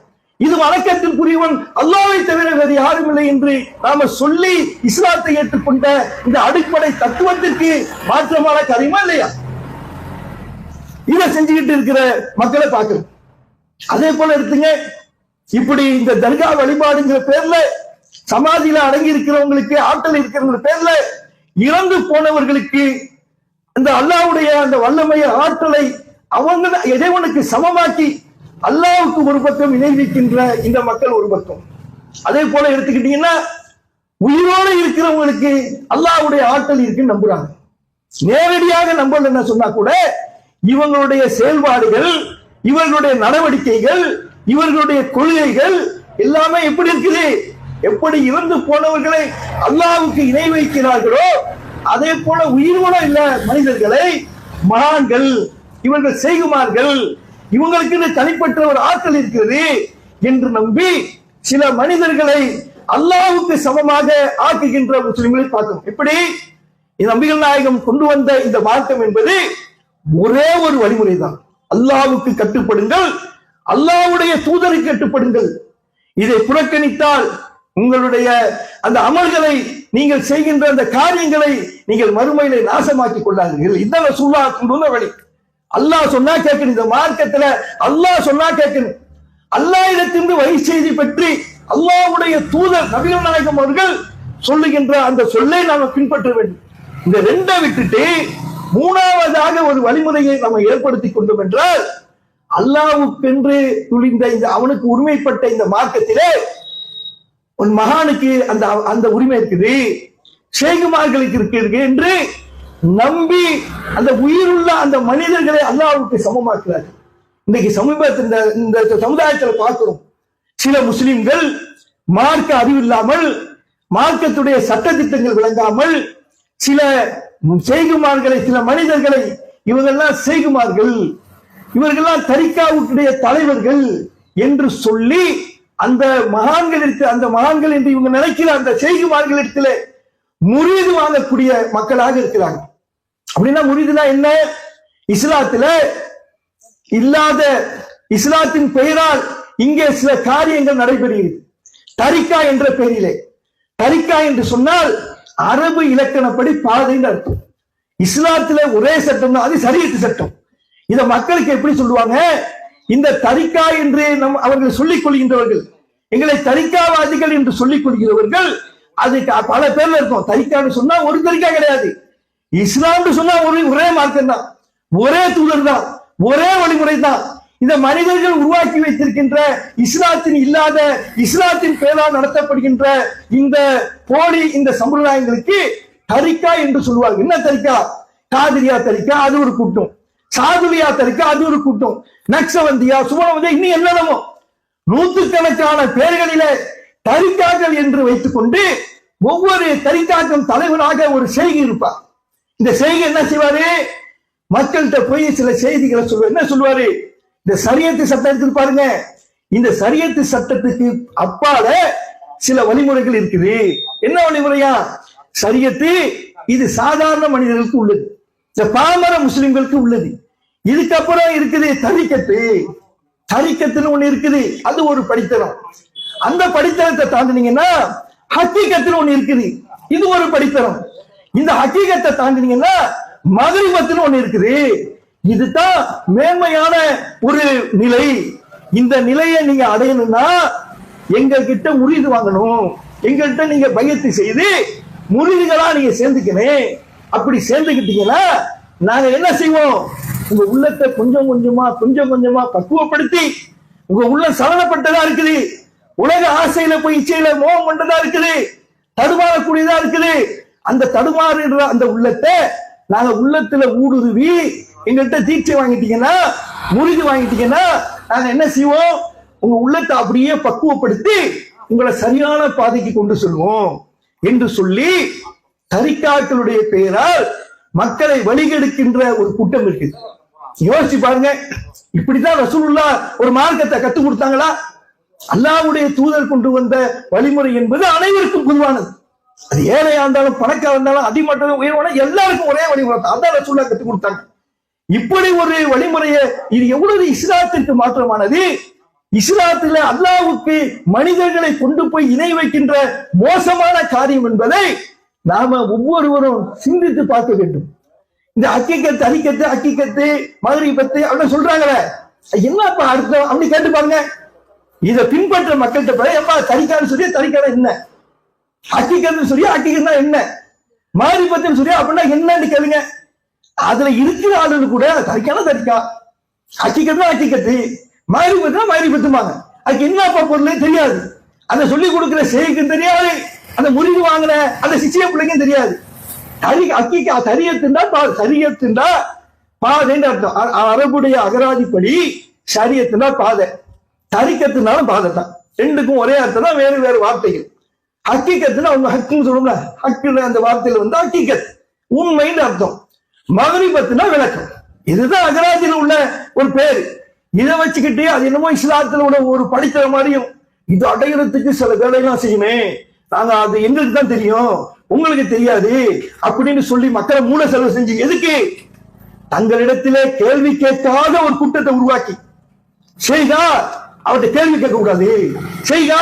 இது வணக்கத்திற்குரியவன் அல்லாஹ்வை தவிர வேறு யாரும் இல்லை என்று நாம சொல்லி இஸ்லாத்தை ஏற்றுக்கொண்ட இந்த அடிப்படை தத்துவத்திற்கு மாற்றமான காரியமா இல்லையா? இதை செஞ்சுக்கிட்டு இருக்கிற மக்களை பார்க்கணும். அதே போல எடுத்துங்க, இப்படி இந்த தர்கா வழிபாடுங்கிற பேர்ல, சமாதியில அடங்கி இருக்கிறவங்களுக்கு, ஆற்றல் இருக்கிறவங்க பேர்ல இறந்து போனவர்களுக்கு அந்த அல்லாஹ்வுடைய அந்த வல்லமைய ஆற்றலை அவங்க இறைவனுக்கு சமமாக்கி அல்லாஹ்வுக்கு ஒரு பக்கம் இணைவிக்கின்ற இந்த மக்கள் ஒரு பக்கம். அதே போல எடுத்துக்கிட்டீங்கன்னா, உயிரோடு இருக்கிறவங்களுக்கு அல்லாஹ்வுடைய ஆற்றல் இருக்குன்னு நம்புறாங்க. நேரடியாக நம்பல என்ன சொன்னா கூட இவங்களுடைய செயல்பாடுகள், இவர்களுடைய நடவடிக்கைகள், இவர்களுடைய கொள்கைகள் எல்லாமே எப்படி இருக்குது? எப்படி இறந்து போனவர்களை அல்லாஹ்வுக்கு இணை வைக்கிறார்களோ அதே போல உயிரோட இல்ல மனிதர்களை மகான்கள், இவர்கள் செய்குமார்கள், இவங்களுக்கு தனிப்பட்ட ஒரு ஆற்றல் இருக்கிறது என்று நம்பி சில மனிதர்களை அல்லாஹ்வுக்கு சமமாக ஆக்குகின்ற முஸ்லிம்களை பார்க்கணும். எப்படி நபிகள் நாயகம் கொண்டு வந்த இந்த மார்க்கம் என்பது ஒரே ஒரு வழிமுறை தான். அல்லாஹ்வுக்கு கட்டுப்படுங்கள், அல்லாஹ்வுடைய தூதருக்கு கட்டுப்படுங்கள். இதை புறக்கணித்தால் உங்களுடைய அந்த அமல்களை, நீங்கள் செய்கின்ற அந்த காரியங்களை நீங்கள் மறுமையிலே நாசமாக்கி கொள்ளாதீர்கள். இதான் ரசூலுல்லாஹ் கொண்டு வந்த வழி. அல்லாஹ் சொன்னா கேட்கணும். இந்த மார்க்கத்துல அல்லாஹ் சொன்னா கேட்கணும். அல்லாஹ்விடத்திலிருந்து வழி செய்தி பெற்று அல்லாஹ்வுடைய தூதர் நபிகள் நாயகம் அவர்கள் சொல்லுகின்ற அந்த சொல்லை நாம பின்பற்ற வேண்டும். இந்த ரெண்டை விட்டுட்டு மூணாவதாக ஒரு வழிமுறையை நம்ம ஏற்படுத்தி கொண்டோம் என்றால், அல்லாஹ்வுக்கென்று துளிந்த இந்த அவனுக்கு உரிமைப்பட்ட இந்த மார்க்கத்திலே ஒரு மகானுக்கு அந்த அந்த உரிமை இருக்குது, ஷேகுமார்களுக்கு இருக்கு என்று நம்பி அந்த உயிருள்ள அந்த மனிதர்களை அல்லாஹ்வுக்கு சமமாக்குறார். இன்னைக்கு சமீபத்தில் இந்த சமுதாயத்தில் பார்க்கிறோம், சில முஸ்லிம்கள் மார்க்க அறிவில்லாமல், மார்க்கத்துடைய சட்ட திட்டங்கள் விளங்காமல் சில செய்குமார்களை, சில மனிதர்களை இவங்கெல்லாம் செய்குமார்கள், இவர்கள்லாம் தரிகாவுடைய தலைவர்கள் என்று சொல்லி அந்த மகான்கள் என்று இவங்க நினைக்கிற அந்த செய்குமார்களிடத்துல முரீது வாங்கக்கூடிய மக்களாக இருக்கிறாங்க. அப்படின்னா முரீதுனா என்ன? இஸ்லாத்துல இல்லாத, இஸ்லாத்தின் பெயரால் இங்கே சில காரியங்கள் நடைபெறுகிறது. தரிகா என்ற பெயரிலே, தரிகா என்று சொன்னால் அரபு இலக்கணப்படி பாதைன்னு அர்த்தம். இஸ்லாத்துல ஒரே சட்டம் தான், அது ஷரியத் சட்டம். இத மக்களுக்கு எப்படி சொல்லுவாங்க? இந்த தரிகா என்று அவர்கள் சொல்லிக் கொள்கின்றவர்கள், எங்களை தரிகாவாதிகள் என்று சொல்லிக் கொள்கிறவர்கள், அது பல பேர்ல இருக்கும். தரிகான்னு சொன்னா ஒரு தரிகா கிடையாது. இஸ்லாம் சொன்னா ஒரே மார்க்கம் தான், ஒரே தூதர் தான், ஒரே வழிமுறை தான். இந்த மனிதர்கள் உருவாக்கி வைத்திருக்கின்ற இஸ்லாத்தின் இல்லாத, இஸ்லாத்தின் பெயரால் நடத்தப்படுகின்ற இந்த போலி இந்த சம்பிரதாயங்களுக்கு தரிகா என்று சொல்லுவார்கள். என்ன தரிகா? காதிரியா தரிகா அது ஒரு கூட்டம், சாதுலியா தரிகா அது ஒரு கூட்டம், நக்சவந்தியா, சுமணவந்தியா, இன்னும் என்னென்னமோ நூற்றுக்கணக்கான பேர்களில தரிகாக்கள் என்று வைத்துக் கொண்டு ஒவ்வொரு தரிகாக்கும் தலைவராக ஒரு செய்கை இருப்பார். இந்த செய்கை என்ன செய்வாரு? மக்கள்கிட்ட போய் சில செய்திகளை சொல்வார். என்ன சொல்லுவாரு? இந்த ஷரியத்து சட்டம் எடுத்து பாருங்க, இந்த ஷரியத்து சட்டத்துக்கு அப்பால சில வழிமுறைகள் இருக்குது. என்ன வழிமுறையா? ஷரியத்து இது சாதாரண மனிதர்களுக்கு உள்ளது, இந்த பாமர முஸ்லிம்களுக்கு உள்ளது. இதுக்கப்புறம் இருக்குது தரிக்கத்து. தரிக்கத்துன்னு ஒண்ணு இருக்குது, அது ஒரு படித்தரம். அந்த படித்தரத்தை தாண்டினீங்கன்னா ஹக்கீகத்துன்னு ஒண்ணு இருக்குது, இது ஒரு படித்தரம். இந்த ஹக்கீகத்தை தாண்டினீங்கன்னா மகரிபத்துன்னு ஒண்ணு இருக்குது, இதுதான் மேன்மையான ஒரு நிலை. இந்த நிலையை நீங்க அடையணும்னா எங்ககிட்ட முரீது வாங்கணும், எங்கள்கிட்ட நீங்க பையத்து செய்து முரீதுகளா நீங்க சேர்ந்துக்கணும். அப்படி சேர்ந்துக்கிட்டீங்கன்னா நாங்க என்ன செய்வோம்? உங்க உள்ளத்தை கொஞ்சம் கொஞ்சமா பக்குவப்படுத்தி, உங்க உள்ள சலனப்பட்டதா இருக்குது, உலக ஆசையில போய் இச்சையில மோகம் கொண்டதா இருக்குது, தடுமாறக்கூடியதா இருக்குது, அந்த தடுமாறுன்ற அந்த உள்ளத்தை நாங்க உள்ளத்துல ஊடுருவி எங்கள்கிட்ட தீட்சை வாங்கிட்டீங்கன்னா, முறிது வாங்கிட்டீங்கன்னா நாங்க என்ன செய்வோம்? உங்க உள்ளத்தை அப்படியே பக்குவப்படுத்தி உங்களை சரியான பாதைக்கு கொண்டு செல்வோம் என்று சொல்லி தரிகாக்களுடைய பெயரால் மக்களை வழிகெடுக்கின்ற ஒரு கூட்டம் இருக்கு. யோசிச்சு பாருங்க, இப்படித்தான் ரசூலுல்லாஹ் ஒரு மார்க்கத்தை கத்துக் கொடுத்தாங்களா? அல்லாஹ்வுடைய தூதர் கொண்டு வந்த வழிமுறை என்பது அனைவருக்கும் பொதுவானது. அது ஏழையா இருந்தாலும், பணக்காரா இருந்தாலும், அடிமட்டம் உயர்வான எல்லாருக்கும் ஒரே வழிமுறை தான். அதான் ரசூலுல்லாஹ் கத்துக் கொடுத்தாங்க. இப்படி ஒரு வழிமுறையை, இது எவ்வளவு இஸ்லாத்திற்கு மாற்றமானது. இஸ்லாத்தில் அல்லாஹ்வுக்கு மனிதர்களை கொண்டு போய் இணை வைக்கின்ற மோசமான காரியம் என்பதை நாம ஒவ்வொருவரும் சிந்தித்து பார்க்க வேண்டும். இந்த ஹக்கீகத் அரிக்கத்து ஹக்கீகத்து மகரிபத்து அப்படின்னு சொல்றாங்களே, என்னப்பா அர்த்தம் அப்படி கேட்டு பாருங்க. இதை பின்பற்ற மக்கள்கிட்ட போய் எப்பா தரிக்கான்னு சொல்லி தரிக்கான என்ன, ஹக்கீகத்துன்னு சொல்லி ஹக்கீகத்னா என்ன, மகரிபத்துன்னு சொல்லி அப்படின்னா என்னன்னு கேளுங்க. அதுல இருக்கிற ஆளுங்க கூட தரிக்கான தரிக்கா, ஹக்கீகத்னா ஹக்கீகத்து, மகரிபத்துனா மகரிபத்துமாங்க. அதுக்கு என்னப்பா பொருள் தெரியாது. அதை சொல்லி கொடுக்கிற செய்திக்கும் தெரியாது, அந்த முறிவு வாங்கின அந்த சிச்சிய பிள்ளைக்கும் தெரியாது. சரியத்துண்டா பாதைன்னு அர்த்தம். அரபுடைய அகராதிப்படி சரியத்துனா பாதை, தரிக்கத்துனாலும் பாதை தான். ரெண்டுக்கும் ஒரே அர்த்தம் தான், வேறு வேறு வார்த்தைகள். ஹக்கீகத்துன்னு அவங்க ஹக்குன்னு சொல்லணும்ல, ஹக்குன்னு அந்த வார்த்தையில வந்து ஹக்கீகத் உண்மைன்னு அர்த்தம். மகரிபத்துனா விளக்கம். இதுதான் அகராதியில் உள்ள ஒரு பேரு. இதை வச்சுக்கிட்டு அது என்னமோ இஸ்லாத்துல உள்ள ஒரு படிக்கிற மாதிரியும், இது அடைகிறதுக்கு சில வேலையெல்லாம் செய்யுமே, நாங்க அது எங்களுக்கு தான் தெரியும் உங்களுக்கு தெரியாது அப்படின்னு சொல்லி மக்களை மூல செலவு செஞ்சு எதுக்கு? தங்களிடத்திலே கேள்வி கேட்காத ஒரு கூட்டத்தை உருவாக்கி செய்தா அவர்கிட்ட கேள்வி கேட்க கூடாது, செய்தா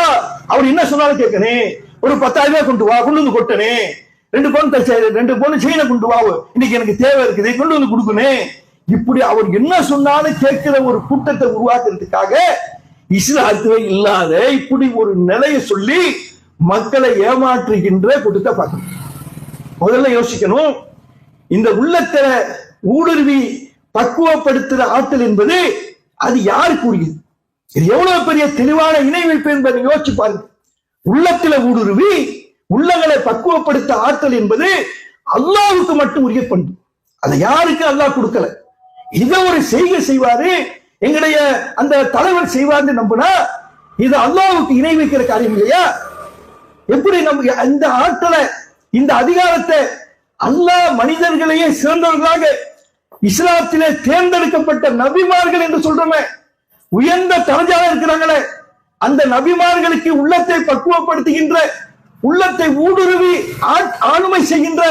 அவர் என்ன சொன்னாலும் கேட்கணும். ஒரு 10,000 ரூபாய் கொண்டு வா, கொண்டு வந்து கொட்டனே, 2 பவுன் செயினை கொண்டு வா, இன்னைக்கு எனக்கு தேவை இருக்குது, கொண்டு வந்து கொடுக்கணும். இப்படி அவர் என்ன சொன்னாலும் கேட்கிற ஒரு கூட்டத்தை உருவாக்குறதுக்காக இஸ்லாத்துவே இல்லாத இப்படி ஒரு நிலையை சொல்லி மக்களை ஏமாற்றுகின்ற கூட்டத்தை பார்க்கணும். முதல்ல யோசிக்கணும், இந்த உள்ளத்தை ஊடுருவி பக்குவப்படுத்துற ஆற்றல் என்பது அது யாருக்கு உரியது? இது எவ்வளவு பெரிய தெளிவான இணை வைப்பு என்பதை யோசிச்சு பாருங்க. உள்ளத்துல ஊடுருவி உள்ளங்களை பக்குவப்படுத்த ஆற்றல் என்பது அல்லாஹ்வுக்கு மட்டும் உரிய பண்பு. அதை யாருக்கு அல்லாஹ் கொடுக்கல. இதை ஒரு செய்கை செய்வாரு, எங்களுடைய அந்த தலைவர் செய்வார்னு நம்பினா இது அல்லாஹ்வுக்கு இணை வைக்கிற காரியம் இல்லையா? எப்படி நமக்கு இந்த ஆற்றலை இந்த அதிகாரத்தை அல்லாஹ் மனிதர்களையே சிறந்தவர்களாக இஸ்லாத்திலே தேர்ந்தெடுக்கப்பட்ட நபிமார்கள் என்று சொல்றோமே, உயர்ந்த தரஜால இருக்கிறாங்களே, அந்த நபிமார்களுக்கு உள்ளத்தை பக்குவப்படுத்துகின்ற, உள்ளத்தை ஊடுருவி ஆளுமை செய்கின்ற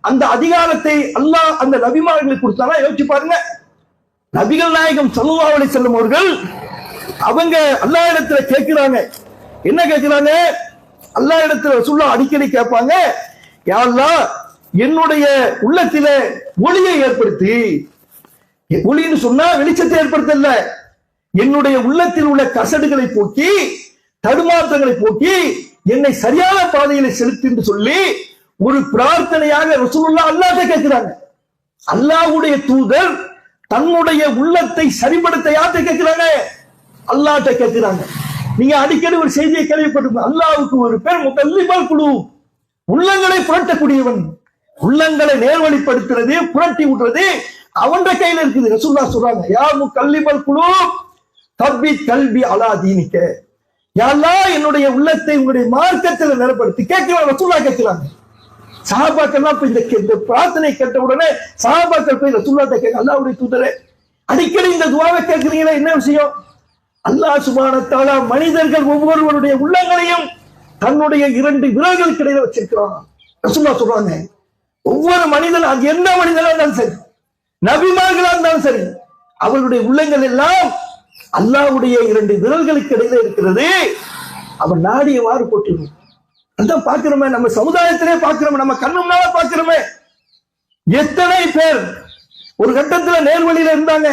அந்த அதிகாரத்தை அல்லாஹ் அந்த நபிமார்களுக்கு கொடுத்தாரா? யோசிச்சு பாருங்க. நபிகள் நாயகம் ஸல்லல்லாஹு அலைஹி வஸல்லம் அவர்கள் அவங்க அல்லாஹ் இடத்துல கேட்கிறாங்க. என்ன கேட்கிறாங்க? அல்லாஹ் இடத்துல ரசூலுல்லாஹ் அடிக்கடி கேட்பாங்க, யா அல்லாஹ் என்னுடைய உள்ளத்தில ஒளியை ஏற்படுத்தி, ஒளின்னு சொன்னா வெளிச்சத்தை ஏற்படுத்தல, என்னுடைய உள்ளத்தில் உள்ள கசடுகளை போக்கி தடுமாற்றங்களை போக்கி என்னை சரியான பாதையில செலுத்து என்று சொல்லி ஒரு பிரார்த்தனையாக ரசூலுல்லாஹ் அல்லாஹ்ட்ட கேட்கிறாங்க. அல்லாஹ்வுடைய தூதர் தன்னுடைய உள்ளத்தை சரிபடுத்த யார்கிட்ட கேட்கிறாங்க? அல்லாஹ்ட்ட கேட்கிறாங்க. நீங்க அடிக்கடி ஒரு செய்தியை கேள்விப்பட்டிருப்பீங்க, அல்லாஹ்வுக்கு ஒரு பேர் முகல்லிபல் குலூப், உள்ளங்களை புரட்டக்கூடியவன். உள்ளங்களை நேர்வழிப்படுத்துறது, புரட்டி விடுறது அவன் கையில இருக்குது. ரசூலுல்லாஹ் சொல்றாங்க, யா முகல்லிபல் குலூப் தப்பித் கல்பி அலா தீனிக்க, யா அல்லாஹ் என்னுடைய உள்ளத்தை உங்களுடைய மார்க்கத்தில் நிலைப்படுத்தி கேட்கிறாங்க. ரசூலுல்லாஹ் கேட்கிறாங்க. சஹாபாக்கெல்லாம் இந்த பிரார்த்தனை கேட்ட உடனே சஹாபாக்கள் போய் ரசூலுல்லாஹ்ட்ட கேட்க, அல்லாஹ்வுடைய தூதரே அடிக்கடி இந்த துஆவை கேட்கிறீங்களா, என்ன விஷயம்? அல்லாஹ் சுப்ஹானஹு வ தஆலா மனிதர்கள் ஒவ்வொருவருடைய உள்ளங்களையும் தன்னுடைய 2 விரல்களுக்கு இடையில வச்சிருக்கிறான். ரசூலுல்லாஹ் சொல்றாங்க, ஒவ்வொரு மனிதன், அது எந்த மனிதனா இருந்தாலும் சரி, நபிமார்களா இருந்தாலும் சரி, அவர்களுடைய உள்ளங்கள் எல்லாம் அல்லாஹ்வுடைய 2 விரல்களுக்கு இடையில இருக்கிறது. அவன் நாடியவாறு போட்டிருக்கும். அதான் பார்க்கிறோமே, நம்ம சமுதாயத்திலே பார்க்கிறோமே, நம்ம கண்ணு முன்னால பார்க்கிறோமே, எத்தனை பேர் ஒரு கட்டத்துல நேர்வழியில இருந்தாங்க,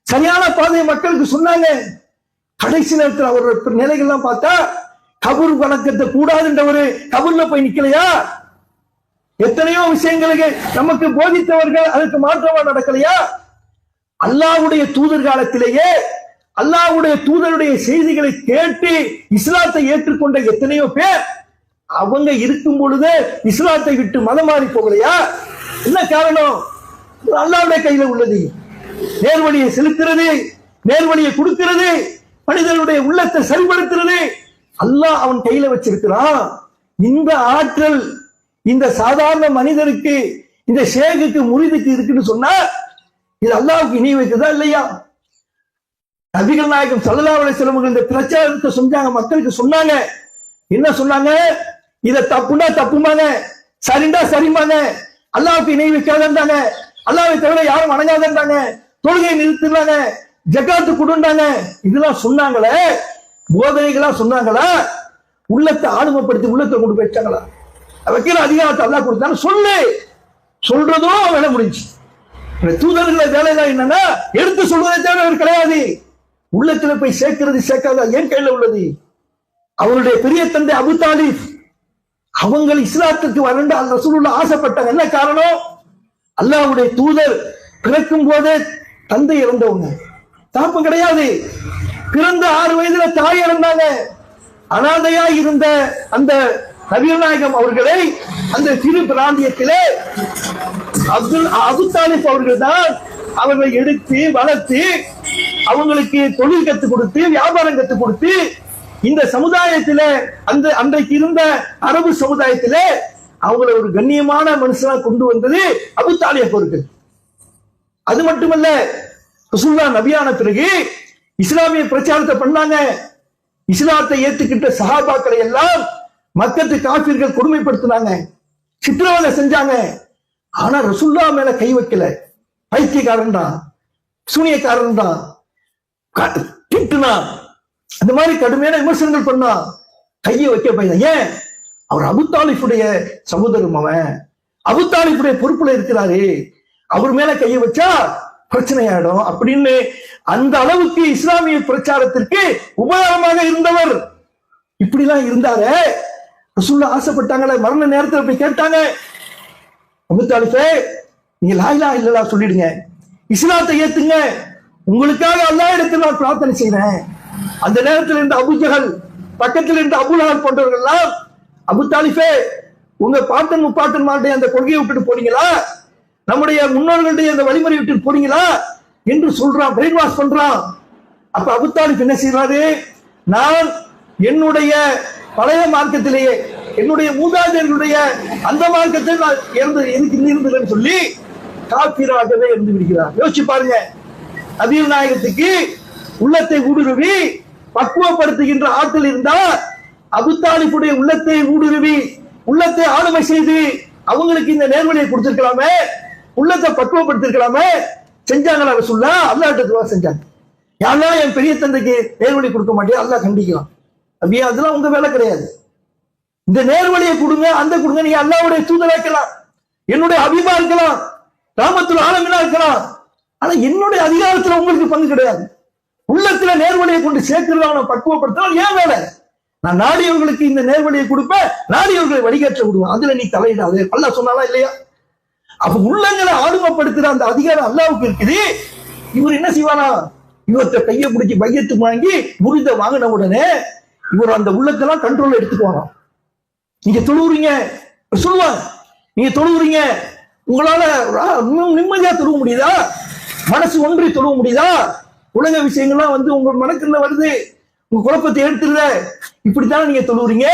சரியான பாதையை மக்களுக்கு சொன்னாங்க. கடைசி நேரத்தில் அவரோட நிலைகள்லாம் பார்த்தா கபூர் வணக்கத்தை கூடாதுன்ற ஒரு கபூர்ல போய் நிக்கலையா? எத்தனையோ விஷயங்களுக்கு நமக்கு போதித்தவர்கள் அதுக்கு மாற்றமா நடக்கலையா? அல்லாஹ்வுடைய தூதர் காலத்திலேயே அல்லாஹ்வுடைய தூதருடைய செய்திகளை கேட்டு இஸ்லாத்தை ஏற்றுக்கொண்ட எத்தனையோ பேர் அவங்க இருக்கும் பொழுது இஸ்லாத்தை விட்டு மதம் மாறி போகலையா? என்ன காரணம்? அல்லாஹ்வுடைய கையில உள்ளது. நேர்வழியை செலுத்துறது, நேர்வழியை கொடுக்கிறது, மனிதனுடைய உள்ளத்தை சரிபடுத்துறது அல்லாஹ் அவன் கையில வச்சிருக்கிறான். இந்த ஆற்றல் இந்த சாதாரண மனிதருக்கு, இந்த ஷேகுக்கு, முரிதுக்கு இருக்குன்னு சொன்னா இது அல்லாஹ்வுக்கு இணை வைக்கிறதா இல்லையா? நபிகள் நாயகம் ஸல்லல்லாஹு அலைஹி வஸல்லம் இந்த பிரச்சாரத்தை செஞ்சாங்க, மக்களுக்கு சொன்னாங்க. என்ன சொன்னாங்க? இத தப்புனா தப்புமாங்க, சரிண்டா சரிமாங்க, அல்லாஹ்வுக்கு இணை வைக்காதன்றாங்க. அல்லாஹ்வை தவிர யாரும் வணங்காதன்றாங்க, தொழுகையை நிறுத்தினாங்க, ஜக்காத்து கொடுண்டாங்க. இதெல்லாம் சொன்னாங்களே, போதனைகளா சொன்னாங்களா? உள்ளத்தை ஆளுமைப்படுத்தி உள்ளத்தை கொண்டு போயிட்டாங்களா? வைக்கிற அதிகாரத்தை அல்லாஹ் கொடுத்தாலும் சொல்றதும் வேலை முடிஞ்சு. தூதர்களை வேலைதான் என்னன்னா எடுத்து சொல்வதை தவிர கிடையாது. உள்ளத்துல போய் சேர்க்கிறது சேர்க்காத ஏன் கையில உள்ளது. அவருடைய பெரிய தந்தை அபு தாலிப் அவங்க இஸ்லாத்துக்கு வரண்டு ரசூலுல்லாஹ் ஆசைப்பட்டாங்க. என்ன காரணம்? அல்லாஹ்வுடைய தூதர் பிறக்கும் போதே தந்தை இறந்தவங்க, தாப்பம் கிடையாது. பிறந்த 6 வயதுல தாய் இறந்தாங்க. அனாதையா இருந்த அந்த நபிகள் நாயகம் அவர்களை அந்த சிறு பிராந்தியத்திலே அபு தாலிப் அவர்கள் தான் அவர்களை எடுத்து வளர்த்து அவங்களுக்கு தொழில் கற்றுக் கொடுத்து வியாபாரம் கற்றுக் கொடுத்து இந்த சமுதாயத்தில அந்த அன்றைக்கு இருந்த அரபு சமுதாயத்தில அவங்களை ஒரு கண்ணியமான மனுஷனா கொண்டு வந்தது அபு தாலிப் அவர்கள். அது மட்டுமல்ல, ரசூலுல்லாஹ் நபியான பிறகு இஸ்லாமிய பிரச்சாரத்தை பண்ணாங்க. இஸ்லாத்தை ஏத்துக்கிட்ட சஹாபாக்களை எல்லாம் மக்கத்து காஃபிர்கள் கொடுமைப்படுத்தினாங்க, சித்திரவதை செஞ்சாங்க. ஆனா ரசூலுல்லாஹ் மேல கை வைக்கல. பைத்தியக்காரன் தான், சூனியக்காரன் தான், திட்டுனா, அந்த மாதிரி கடுமையான விமர்சனங்கள் பண்ணா, கையை வைக்க பையன். ஏன்? அவர் அபு தாலிஃபுடைய சகோதரன், அவன் அபு தாலிஃபுடைய பொறுப்புல இருக்கிறாரு, அவர் மேல கையை வச்சா பிரச்சனையாயிடும் அப்படின்னு அந்த அளவுக்கு இஸ்லாமிய பிரச்சாரத்திற்கு உபகாரமாக இருந்தவர். இப்படிலாம் இருந்தாரு. ரசூலுல்லாஹ் ஆசைப்பட்டாங்களே, மரண நேரத்தில் போய் கேட்டாங்க, அபு தாலிஃபே நீங்க லா இலாஹ இல்லல்லாஹ் சொல்லிடுங்க, இஸ்லாத்தை ஏத்துங்க, உங்களுக்காக அல்லாஹ் இடத்துல நான் பிரார்த்தனை செய்றேன். அந்த நேரத்தில் இருந்த அபு ஜஹல், பக்கத்தில் இருந்த அபு லஹப் போன்றவர்கள் எல்லாம், அபு தாலிஃபே உங்க பாட்டன் முப்பாட்டன்மாருடைய அந்த கொள்கையை விட்டுட்டு போறீங்களா, நம்முடைய முன்னோர்களுடைய அந்த வழிமுறை விட்டு போறீங்களா என்று சொல்றான், பிரெயின் வாஷ் பண்றான். அப்ப அபு தாலிப் என்ன செய்யறாரு? நான் என்னுடைய பழைய மார்க்கத்திலேயே என்னுடைய மூதாதையர்களுடைய அந்த மார்க்கத்தில் நான் இருந்ததுன்னு சொல்லி காபிராகவே இருந்து விடுகிறார். யோசிச்சு பாருங்க, நபிகள் நாயகத்துக்கு உள்ளத்தை ஊடுருவி பக்குவப்படுத்துகின்ற ஆற்றல் இருந்தா அபு தாலிபுடைய உள்ளத்தை ஊடுருவி உள்ளத்தை ஆளுமை செய்து அவங்களுக்கு இந்த நேர்வழியை கொடுத்திருக்கலாமே, உள்ளத்தை பக்குவப்படுத்திருக்கலாமே. செஞ்சாங்களா ரசூலுல்லாஹ்? அல்லாஹ்ட்ட துஆ செஞ்சாங்க, யா அல்லாஹ் என் பெரிய தந்தைக்கு நேர்வழி கொடுக்க மாட்டியா, அல்லாஹ் கண்டிக்கலாம். அப்படியே அதெல்லாம் உங்க வேலை கிடையாது. இந்த நேர்வழியை கொடுங்க, அந்த கொடுங்க, நீங்க அல்லாஹ்வுடைய தூதரா இருக்கலாம், என்னுடைய ஹபீபா இருக்கலாம், ரஹ்மத்துல் ஆலமீனா இருக்கலாம். ஆனா என்னுடைய அதிகாரத்துல உங்களுக்கு பங்கு கிடையாது. உள்ளத்துல நேர்வழியை கொண்டு சேர்க்கிறத பக்குவப்படுத்தினால் ஏன் வேலை? நான் நாடியவர்களுக்கு இந்த நேர்வழியை கொடுப்பேன், நாடியவர்களை வழிகாட்ட விடுவேன், அதுல நீ தலையிடாது. அல்லாஹ் சொன்னாலா இல்லையா? அப்ப உள்ளங்களை ஆளுமைப்படுத்துற அந்த அதிகாரம் அல்லாஹ்வுக்கு இருக்குது. இவர் என்ன செய்வானா? இவர்கிட்ட கையை பிடிச்சி பையத்து வாங்கி முறித வாங்கின உடனே இவர் அந்த உள்ளத்தெல்லாம் கண்ட்ரோல் எடுத்துக்குவாங்க. நீங்க தொழுவுறீங்க சொல்லுவாங்க, நீங்க தொழுவுறீங்க, உங்களால நிம்மதியா தொழுவ முடியுதா? மனசு ஒன்றி தொழுவ முடியுதா? உலக விஷயங்கள்லாம் உங்க மனக்குள்ள வருது, உங்க குழப்பத்தை எடுத்துருத, இப்படித்தான் நீங்க தொழுவுறீங்க.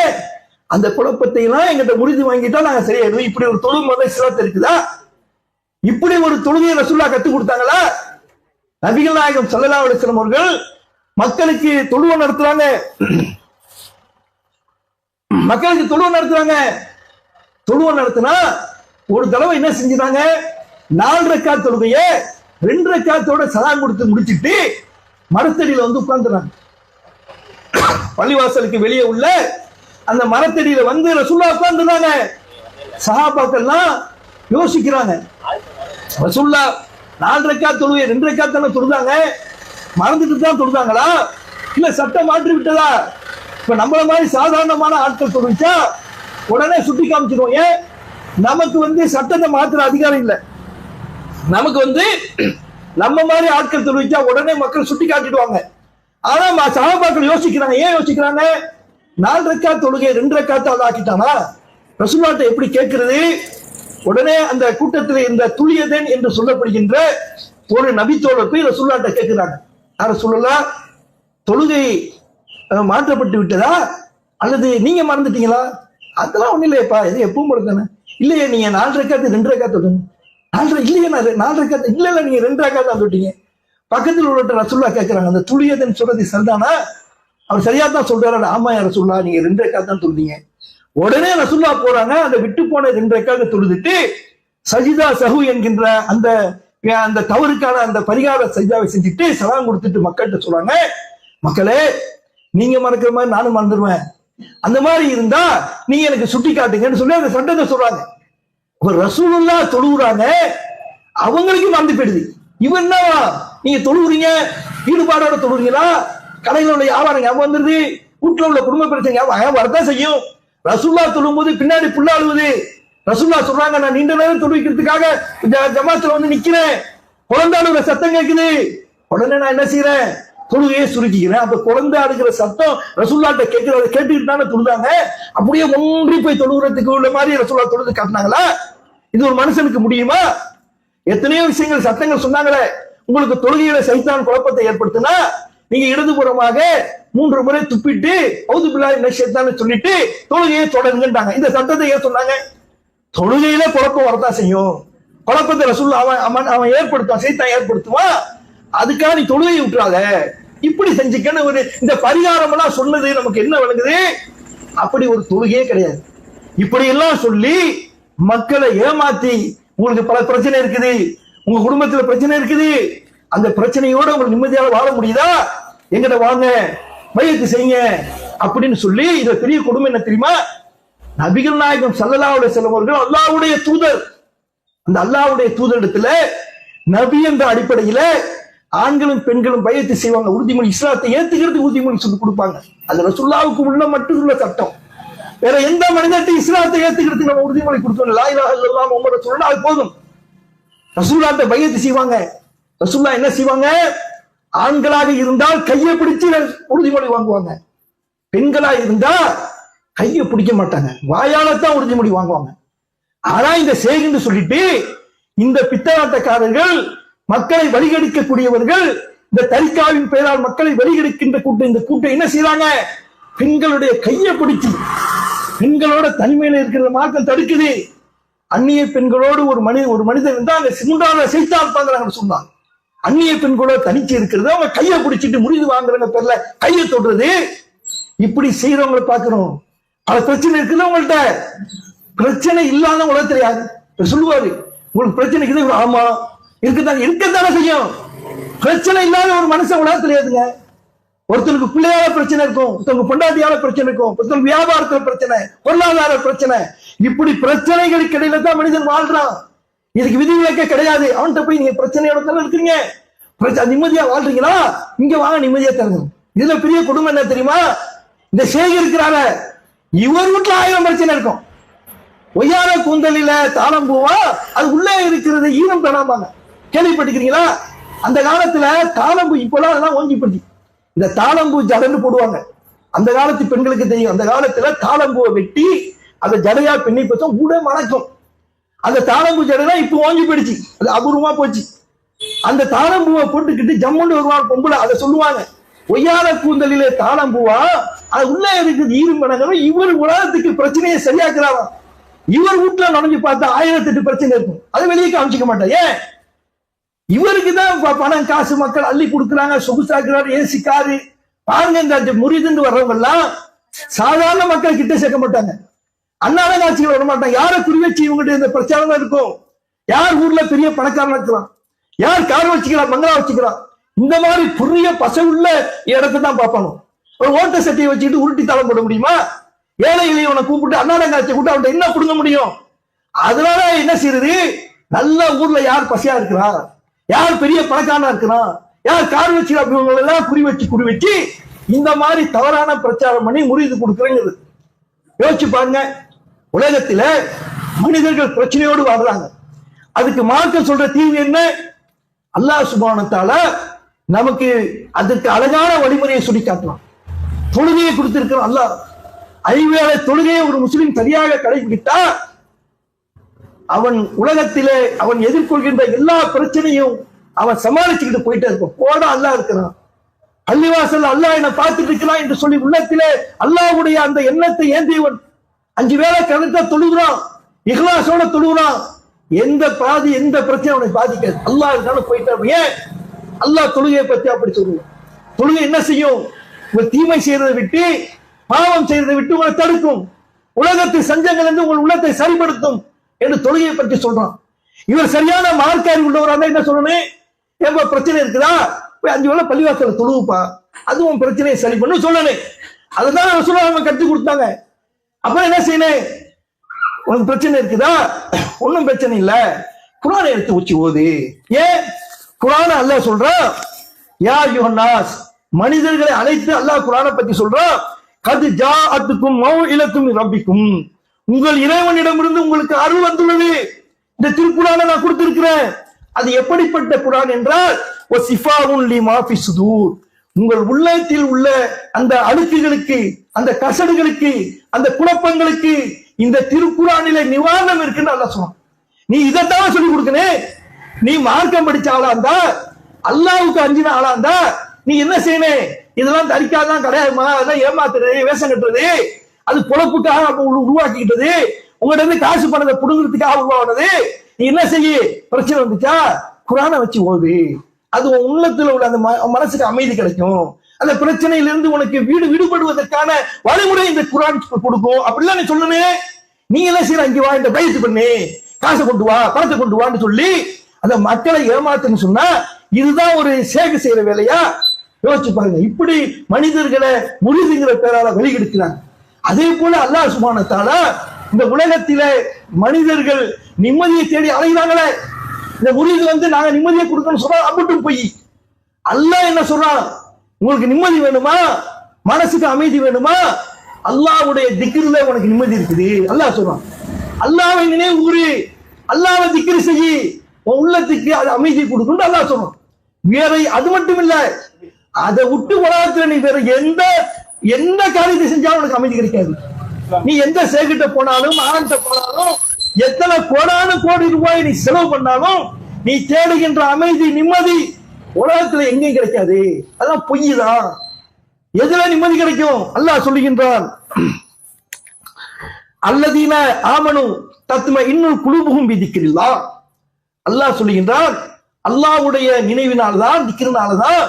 அந்த குழப்பத்தை எல்லாம் எங்கிட்ட முறிது வாங்கிட்டா நாங்க சரியாயிடுவோம். இப்படி ஒரு தொழுகை முறை இஸ்லாத்துல இருக்குதா? இப்படி ஒரு தொழுகையை ரசூலுல்லாஹ் கத்துக் கொடுத்தாங்களா? நபிகள் நாயகம் ஸல்லல்லாஹு அலைஹி வஸல்லம் அவர்கள் மக்களுக்கு தொழுகை நடத்துறாங்க, மக்களுக்கு தொழுகை நடத்துறாங்க. தொழுகை நடத்தினா ஒரு தடவை என்ன செஞ்சாங்க? 4 ரக்காத் தொழுகைய 2 ரக்காத்தோட சலாம் கொடுத்து முடிச்சிட்டு மரத்தடியில உட்கார்ந்துறாங்க. பள்ளிவாசலுக்கு வெளியே உள்ள அந்த மரத்தடியில ரசூலுல்லாஹ் உட்கார்ந்துறாங்க. சஹாபாக்கள்லாம் யோசிக்கிறாங்க, ரசூலுல்லாஹ் 4 ரக்காத் தொழுகை 2 ரக்காத் தான தொழுதாங்க, மறந்துட்டு தான் தொழுதாங்களா, இல்ல சட்டம் மாற்றி விட்டதா? இப்ப நம்மள மாதிரி சாதாரணமான ஆட்கள் தொழுவிச்சா உடனே சுட்டி காமிச்சிருவோம். ஏன்? நமக்கு சட்டத்தை மாற்றுற அதிகாரம் இல்லை. நமக்கு நம்ம மாதிரி ஆட்கள் தொழுவிச்சா உடனே மக்கள் சுட்டி காட்டிடுவாங்க. ஆனா சஹாபாக்கள் யோசிக்கிறாங்க. ஏன் யோசிக்கிறாங்க? 4 ரக்காத் தொழுகை 2 ரக்காத் ஆக்கிட்டானா ரசூலுல்லாஹ் எப்படி கேட்கிறது? உடனே அந்த கூட்டத்தில் இந்த துளியதன் என்று சொல்லப்படுகின்ற ஒரு நபித்தோழர் போய் ரசூலுல்லாஹ் கேட்கிறாங்க, ரசூலுல்லாஹ் தொழுகை மாற்றப்பட்டு விட்டதா அல்லது நீங்க மறந்துட்டீங்களா? அதெல்லாம் ஒண்ணு இல்லையப்பா, இது எப்பவும் போடுதானே. இல்லையே, நீங்க 4 ரக்காத் 2 ரக்காத் தொழுங்க. 4 இல்லையே, 4 ரக்காத் இல்ல இல்ல, நீங்க 2 ரக்காத் தான் தொட்டீங்க. பக்கத்தில் உள்ள ரசூலுல்லாஹ் கேட்கிறாங்க, அந்த துளியதன் சொல்றது சரிதானா? அவர் சரியா தான் சொல்றாரு. ஆமா யா ரசூலுல்லாஹ், நீங்க 2 ரக்காத் தான் தொழுதீங்க. உடனே ரசூலுல்லாஹ் போறாங்க, அந்த விட்டு போன 2 ரக்காத் தொழுதுட்டு சஜிதா சஹு என்கின்ற அந்த அந்த தவறுக்கான அந்த பரிகார சஜிதாவை செஞ்சுட்டு சலாம் கொடுத்துட்டு மக்கள்கிட்ட சொல்றாங்க, மக்களே நீங்க மறக்கிற மாதிரி நானும் மறந்துடுவேன், அந்த மாதிரி இருந்தா நீங்க எனக்கு சுட்டி காட்டுங்கன்னு சொல்லி அந்த சட்டத்தை சொல்றாங்க. ரசூலுல்லாஹ் தொழுகிறாங்க, அவங்களுக்கு மறந்து போயிடுது. இவன் என்ன நீங்க தொழுகிறீங்க, ஈடுபாடோட தொழுகிறீங்களா, கடையில் உள்ள வியாபாரம் ஞாபகம் வந்துருது, வீட்டுல உள்ள குடும்ப பிரச்சனை ஞாபகம் வரதான் செய்யும். ரசூலுல்லாஹ் தொழும் போது பின்னாடி புள்ள அழுவுது. ரசூலுல்லாஹ் சொல்றாங்க, நான் நீண்ட நேரம் தொழுவிக்கிறதுக்காக ஜமாத்துல வந்து நிக்கிறேன், குழந்தை அழுகிற சத்தம் கேட்குது, உடனே நான் என்ன செய்யறேன், தொழுகையே சுருக்கிக்கிறேன். அப்ப குழந்தை அழுகிற சத்தம் ரசூலுல்லாஹ்ட்ட கேட்கிறத கேட்டுக்கிட்டு தானே தொழுதாங்க. அப்படியே ஒன்றி போய் தொழுகிறதுக்கு உள்ள மாதிரி ரசூலுல்லாஹ் தொழுது காட்டினாங்களா? இது ஒரு மனுஷனுக்கு முடியுமா? எத்தனையோ விஷயங்கள் சத்தங்கள் சொன்னாங்களே, உங்களுக்கு தொழுகையில சைத்தான் குழப்பத்தை ஏற்படுத்தினா நீங்க இடதுபுறமாக 3 முறை துப்பிட்டு அவுது பில்லாஹி மினஷ் ஷைத்தான்னு சொல்லிட்டு தொழுகையை தொடருங்கன்றாங்க. இந்த சட்டத்தை ஏன் சொன்னாங்க? தொழுகையில குழப்பம் வரதான் செய்யும், குழப்பத்தை ரசூலுல்லாஹ் அவன் ஏற்படுத்துவான், சைத்தான் ஏற்படுத்துவான், அதுக்காக நீ தொழுகையை விட்டுறாத, இப்படி செஞ்சுக்கன்னு ஒரு இந்த பரிகாரம் எல்லாம் சொன்னது நமக்கு என்ன விளங்குது? அப்படி ஒரு தொழுகையே கிடையாது. இப்படி எல்லாம் சொல்லி மக்களை ஏமாத்தி, உங்களுக்கு பல பிரச்சனை இருக்குது, உங்க குடும்பத்துல பிரச்சனை இருக்குது, அந்த பிரச்சனையோட உங்களுக்கு நிம்மதியாக வாழ முடியுதா, எங்கிட்ட வாங்க பையத்து செய்யுங்க அப்படின்னு சொல்லி இத பெரிய கொடுமை என்ன தெரியுமா? நபிகள் நாயகம் ஸல்லல்லாஹு அலைஹி வஸல்லம் அவர்கள் அல்லாஹ்வுடைய தூதர். அந்த அல்லாஹ்வுடைய தூதரிடத்துல நபி என்ற அடிப்படையில ஆண்களும் பெண்களும் பையத்து செய்வாங்க, உறுதிமொழி, இஸ்லாத்தை ஏத்துக்கிறதுக்கு உறுதிமொழி சொல்லி கொடுப்பாங்க. அது ரசூலுல்லாஹ்வுக்கு உள்ள மட்டும் உள்ள சட்டம். வேற எந்த மனிதர்கிட்ட இஸ்லாத்தை ஏத்துக்கிறதுக்கு நம்ம உறுதிமொழி கொடுத்தோம், லா இலாஹா இல்லல்லாஹ் முஹம்மது ரசூலுல்லாஹ், அது போதும். ரசூலுல்லாஹ்ட்ட பையத்து செய்வாங்க. ரசூலுல்லாஹ் என்ன செய்வாங்க? ஆண்களாக இருந்தால் கையை பிடிச்சு உறுதிமொழி வாங்குவாங்க, பெண்களா இருந்தா கையை பிடிக்க மாட்டாங்க, வாயாலத்தான் உறுதிமொழி வாங்குவாங்க. ஆனா இந்த செய்கின்னு சொல்லிட்டு இந்த பித்தலாட்டக்காரர்கள், மக்களை வழிகெடுக்கக்கூடியவர்கள், இந்த தரிகாவின் பெயரால் மக்களை வழிகெடுக்கின்ற கூட்டம், இந்த கூட்டம் என்ன செய்யறாங்க? பெண்களுடைய கையை பிடிச்சு பெண்களோட தனிமையில இருக்கிற மார்க்கம் தடுக்குது. அந்நிய பெண்களோடு ஒரு மனிதன் இருந்தா அங்க சிமுண்டான சைத்தான் இருப்பாங்க சொன்னாங்க. அந்நிய பெண்களோட தனிச்சு இருக்கிறது, அவங்க கையை பிடிச்சிட்டு முறிது வாங்குறங்க பேர்ல கையை தொடுறது, இப்படி செய்யறவங்களை பாக்குறோம். பல பிரச்சனை இருக்குது உங்கள்கிட்ட, பிரச்சனை இல்லாத உலக தெரியாது. சொல்லுவாரு, உங்களுக்கு பிரச்சனை இருக்குது, ஆமா இருக்கத்தானே செய்யும். பிரச்சனை இல்லாத ஒரு மனுஷன் உலக தெரியாதுங்க. ஒருத்தனுக்கு பிள்ளையால பிரச்சனை இருக்கும், ஒருத்தவங்க பொண்டாட்டியால பிரச்சனை இருக்கும், ஒருத்தவங்க வியாபாரத்துல பிரச்சனை, பொருளாதார பிரச்சனை, இப்படி பிரச்சனைகளுக்கு இடையில தான் மனிதன் வாழ்றான். இதுக்கு விதிவிலக்க கிடையாது. அவன்கிட்ட போய் நீங்க பிரச்சனையோட தானே இருக்கிறீங்க, நிம்மதியா வாழ்றீங்களா, இங்க வாங்க நிம்மதியா தருங்க. இதுல பெரிய குடும்பம் என்ன தெரியுமா? இந்த சேகரிக்கிறாங்க, இவர் வீட்டுல 1000 பிரச்சனை இருக்கும். ஒய்யார கூந்தலில தாளம் பூவா, அது உள்ளே இருக்கிறது ஈரம் பெறாமாங்க, கேள்விப்பட்டிருக்கீங்களா? அந்த காலத்துல தாளம்பூ, இப்பெல்லாம் அதெல்லாம் ஓங்கி பட்டி இந்த தாளம்பூ ஜடன்னு போடுவாங்க. அந்த காலத்து பெண்களுக்கு தெரியும், அந்த காலத்துல தாளம்பூவை வெட்டி அந்த ஜடையா பெண்ணை பச்சா கூட மணக்கும். அந்த தாளம்பூ ஜடைலாம் இப்ப ஓங்கி போயிடுச்சு, அது அபூர்வமா போச்சு. அந்த தாளம்பூவை போட்டுக்கிட்டு ஜம்முன்னு வருவாங்க பொம்பளை, அதை சொல்லுவாங்க ஒய்யார கூந்தலிலே தாளம்பூவா, அது உள்ள இருக்குது ஈரும் கணக்கணும். இவர் உலகத்துக்கு பிரச்சனையை சரியாக்குறாங்க. இவர் வீட்டுல நுழைஞ்சு பார்த்தா 1008 பிரச்சனை இருக்கும், அதை வெளியே காமிச்சிக்க மாட்டார். ஏன்? இவருக்கு தான் பணம் காசு மக்கள் அள்ளி கொடுக்குறாங்க, சொகுசாக்குறாரு, ஏசிக்காரு. பாருங்க, இந்த முறிதுன்னு வர்றவங்க எல்லாம் சாதாரண மக்கள் கிட்ட சேர்க்க மாட்டாங்க, அன்னாட காட்சிகள் வர மாட்டாங்க. யாரை குறி வச்சு இவங்ககிட்ட இந்த பிரச்சாரம் தான் இருக்கும். யார் ஊர்ல பெரிய பணக்காரன் இருக்கலாம், யார் கார் வச்சுக்கலாம், மங்களா வச்சுக்கலாம், இந்த மாதிரி புரிய பசவுள்ள இடத்தை தான் பார்ப்பாங்க. ஒரு ஓட்ட சட்டியை வச்சுக்கிட்டு உருட்டி தளம் போட முடியுமா? ஏழை இளையவனை கூப்பிட்டு அன்னாட காட்சி கூப்பிட்டு அவன்கிட்ட என்ன கொடுங்க முடியும்? அதனால என்ன செய்யறது? நல்ல ஊர்ல யார் பசியா இருக்கிறா, யார் பெரிய பணக்காரனா இருக்கிறான், யார் கார் வச்சுக்கலாம், இவங்க எல்லாம் குறி வச்சு இந்த மாதிரி தவறான பிரச்சாரம் பண்ணி முறிது கொடுக்குறேங்கிறது. யோசிச்சு பாருங்க, உலகத்துல மனிதர்கள் பிரச்சனையோடு வாழ்றாங்க. அதுக்கு மார்க்கம் சொல்ற தீர்வு என்ன? அல்லாஹ் சுப்ஹானஹு வ தஆலா நமக்கு அதற்கு அழகான வழிமுறையை சொல்லி காட்டலாம். தொழுகையை கொடுத்திருக்கிறான் அல்லாஹ். 5 வேளை தொழுகையை ஒரு முஸ்லிம் சரியாக கடைபிடித்தா அவன் உலகத்திலே அவன் எதிர்கொள்கின்ற எல்லா பிரச்சனையும் அவன் சமாளிச்சுக்கிட்டு போயிட்டே இருப்பான். போட அல்லாஹ் இருக்கிறான், பள்ளிவாசல் அல்லாஹ் என்ன பார்த்துட்டு இருக்கிறான் என்று சொல்லி உள்ளத்திலே அல்லாஹ்வுடைய அந்த எண்ணத்தை ஏந்தியவன் 5 வேளை கரெக்டா தொழுகிறான், இஹ்லாஸோட தொழுகிறான், எந்த பிரச்சனை அவனை பாதிக்காது. அல்லாஹ் இருந்தாலும் போயிட்டா. ஏன்? அல்லாஹ் தொழுகையை பத்தி அப்படி சொல்லுவான். தொழுகை என்ன செய்யும்? உங்கள் தீமை செய்யறதை விட்டு, பாவம் செய்யறதை விட்டு உங்களை தடுக்கும், உலகத்து சஞ்சங்கள் இருந்து உங்கள் உள்ளத்தை சரிப்படுத்தும் என்று தொழுகையை பற்றி சொல்றான். இவர் சரியான மார்க் அறிவு உள்ளவராக என்ன சொல்லணும்? ஏப்பா பிரச்சனை இருக்குதா, போய் 5 வேளை பள்ளிவாசல தொழுவுப்பா, அதுவும் பிரச்சனையை சரி பண்ணு சொல்லணும். அதுதான் அவங்க கற்றுக் கொடுத்தாங்க. அப்புறம் என்ன செய்யணும்? உனக்கு பிரச்சனை இருக்குதா, ஒன்னும் பிரச்சனை இல்ல, குர்ஆனை எடுத்து வச்சு ஓது. ஏன் குர்ஆனை அல்லாஹ் சொல்றான், யா யுஹன்னாஸ், மனிதர்களை அழைத்து அல்லாஹ் குர்ஆனை பத்தி சொல்றான், கத் ஜாஅத்துக்கும் மௌஇலத்தும் மின் ரப்பிக்கும், உங்கள் இறைவனிடமிருந்து உங்களுக்கு அருள் வந்துள்ளது, இந்த திருக்குர்ஆனை நான் கொடுத்திருக்கிறேன். அது எப்படிப்பட்ட குர்ஆன் என்றால் வசிஃபாஉன் லிமா ஃபி சுதூர், உங்கள் உள்ளத்தில் உள்ள அந்த அழுக்குகளுக்கு, அந்த கசடுகளுக்கு, அந்த குழப்பங்களுக்கு இந்த திருக்குர்ஆனிலே நிவாரணம் இருக்குன்னு அல்லாஹ் சொன்னான். நீ இதைத்தான் சொல்லி கொடுக்கணும். நீ மார்க்கம் படிச்ச ஆளா இருந்தா, அல்லாஹ்வுக்கு அஞ்சின ஆளா இருந்தா, நீ என்ன செய்யணும்? இதெல்லாம் தரிக்காதான் கிடையாதுமா, அதெல்லாம் ஏமாத்துறது, வேஷம் கட்டுறது, அது பொழப்புக்காக உருவாக்கிக்கிட்டது, உங்கள்ட்ட இருந்து காசு பணத்தை புடுங்கிறதுக்காக உருவானது. நீ என்ன செய்ய? பிரச்சனை வந்துச்சா குர்ஆனை வச்சு ஓது, அது உன் உள்ளத்துல உள்ள அந்த மனசுக்கு அமைதி கிடைக்கும். அந்த பிரச்சனையிலிருந்து உனக்கு விடுபடுவதற்கான வழிமுறை இந்த குர்ஆன் கொடுக்கும். அப்படிலாம் நீ சொல்லணும். நீ என்ன செய்யற? இங்க வா, இந்த பயிற்சி பண்ணு, காசை கொண்டு வா, பணத்தை கொண்டு வான்னு சொல்லி அந்த மக்களை ஏமாத்துன்னு சொன்னா இதுதான் ஒரு சேகை செய்யற வேலையா? யோசிச்சு பாருங்க. இப்படி மனிதர்களை முறிதுங்கிற பேரால வெளியெடுக்கிறாங்க. அதே போல அல்லாஹ் சுப்ஹானஹு வ தஆலா இந்த உலகத்தில மனிதர்கள் நிம்மதியை தேடி அலைகிறாங்களே, இந்த முறிது நாங்க நிம்மதியை கொடுக்கணும்னு சொன்னா அம்பட்டும் போய் அல்லாஹ் என்ன சொல்றான்? உங்களுக்கு நிம்மதி வேணுமா, மனசுக்கு அமைதி வேணுமா, அல்லாஹ்வுடைய திக்ருல உனக்கு நிம்மதி இருக்குது. அல்லாஹ் சொல்றான், அல்லாஹ்வை நினைவு கூறு, அல்லாஹ்வை திக்ரு செய், உன் உள்ளத்துக்கு அது அமைதி கொடுக்கும் அல்லாஹ் சொல்றான். வேற அது மட்டும் இல்ல, அதை விட்டு உலகத்துல நீ வேற எந்த காரியத்தை செஞ்சாலும் உனக்கு அமைதி கிடைக்காது. நீ எந்த சேகிட்ட போனாலும், ஆண்ட போனாலும், எத்தனை கோடி ரூபாய் நீ செலவு பண்ணாலும் நீ தேடுகின்ற அமைதி, நிம்மதி உலகத்துல எங்கேயும் கிடைக்காது. அதான் பொய் தான். எதுல நிம்மதி கிடைக்கும்? அல்லாஹ் சொல்லுகின்றான், அல்லதீன ஆமனு தத்ம இன்னுல் குலூபுஹும் பிதிக்ரில்லாஹ். அல்லாஹ் சொல்லுகின்றான், அல்லாஹ்வுடைய நினைவினால்தான், திக்ரினால்தான்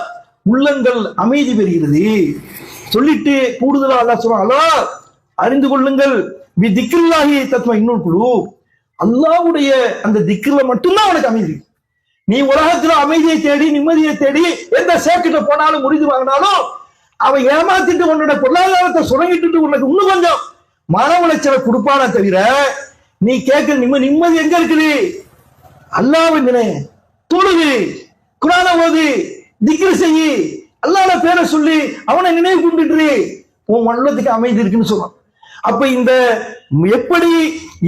உள்ளங்கள் அமைதி பெறுகிறது. சொல்லிட்டு கூடுதலா அல்லாஹ் சொல்றான், அல்லாஹ் அறிந்து கொள்ளுங்கள், பிதிக்ரில்லாஹி தத்ம இன்னுல் குலூப், அல்லாஹ்வுடைய அந்த திக்ர்ல மட்டும்தான் உனக்கு அமைதி. நீ உலகத்துல அமைதியை தேடி, நிம்மதியை தேடி எந்த சேக்கிட்ட போனாலும், முறிது வாங்கினாலும் அவன் ஏமாத்திட்டு உன்னோட பொருளாதாரத்தை சுரங்கிட்டு உனக்கு இன்னும் கொஞ்சம் மன உளைச்சலை கொடுப்பான தவிர நீ கேட்க நிம்மதி எங்க இருக்குது? அல்லாஹ்வை நினை, தொழுது, குர்ஆனை ஓது, திக்ர் செய்யி, அல்லாஹ்வோட பேரை சொல்லி அவனை நினைவு கொண்டுட்டு உன் உள்ளத்துக்கு அமைதி இருக்குன்னு சொல்றான். அப்ப இந்த எப்படி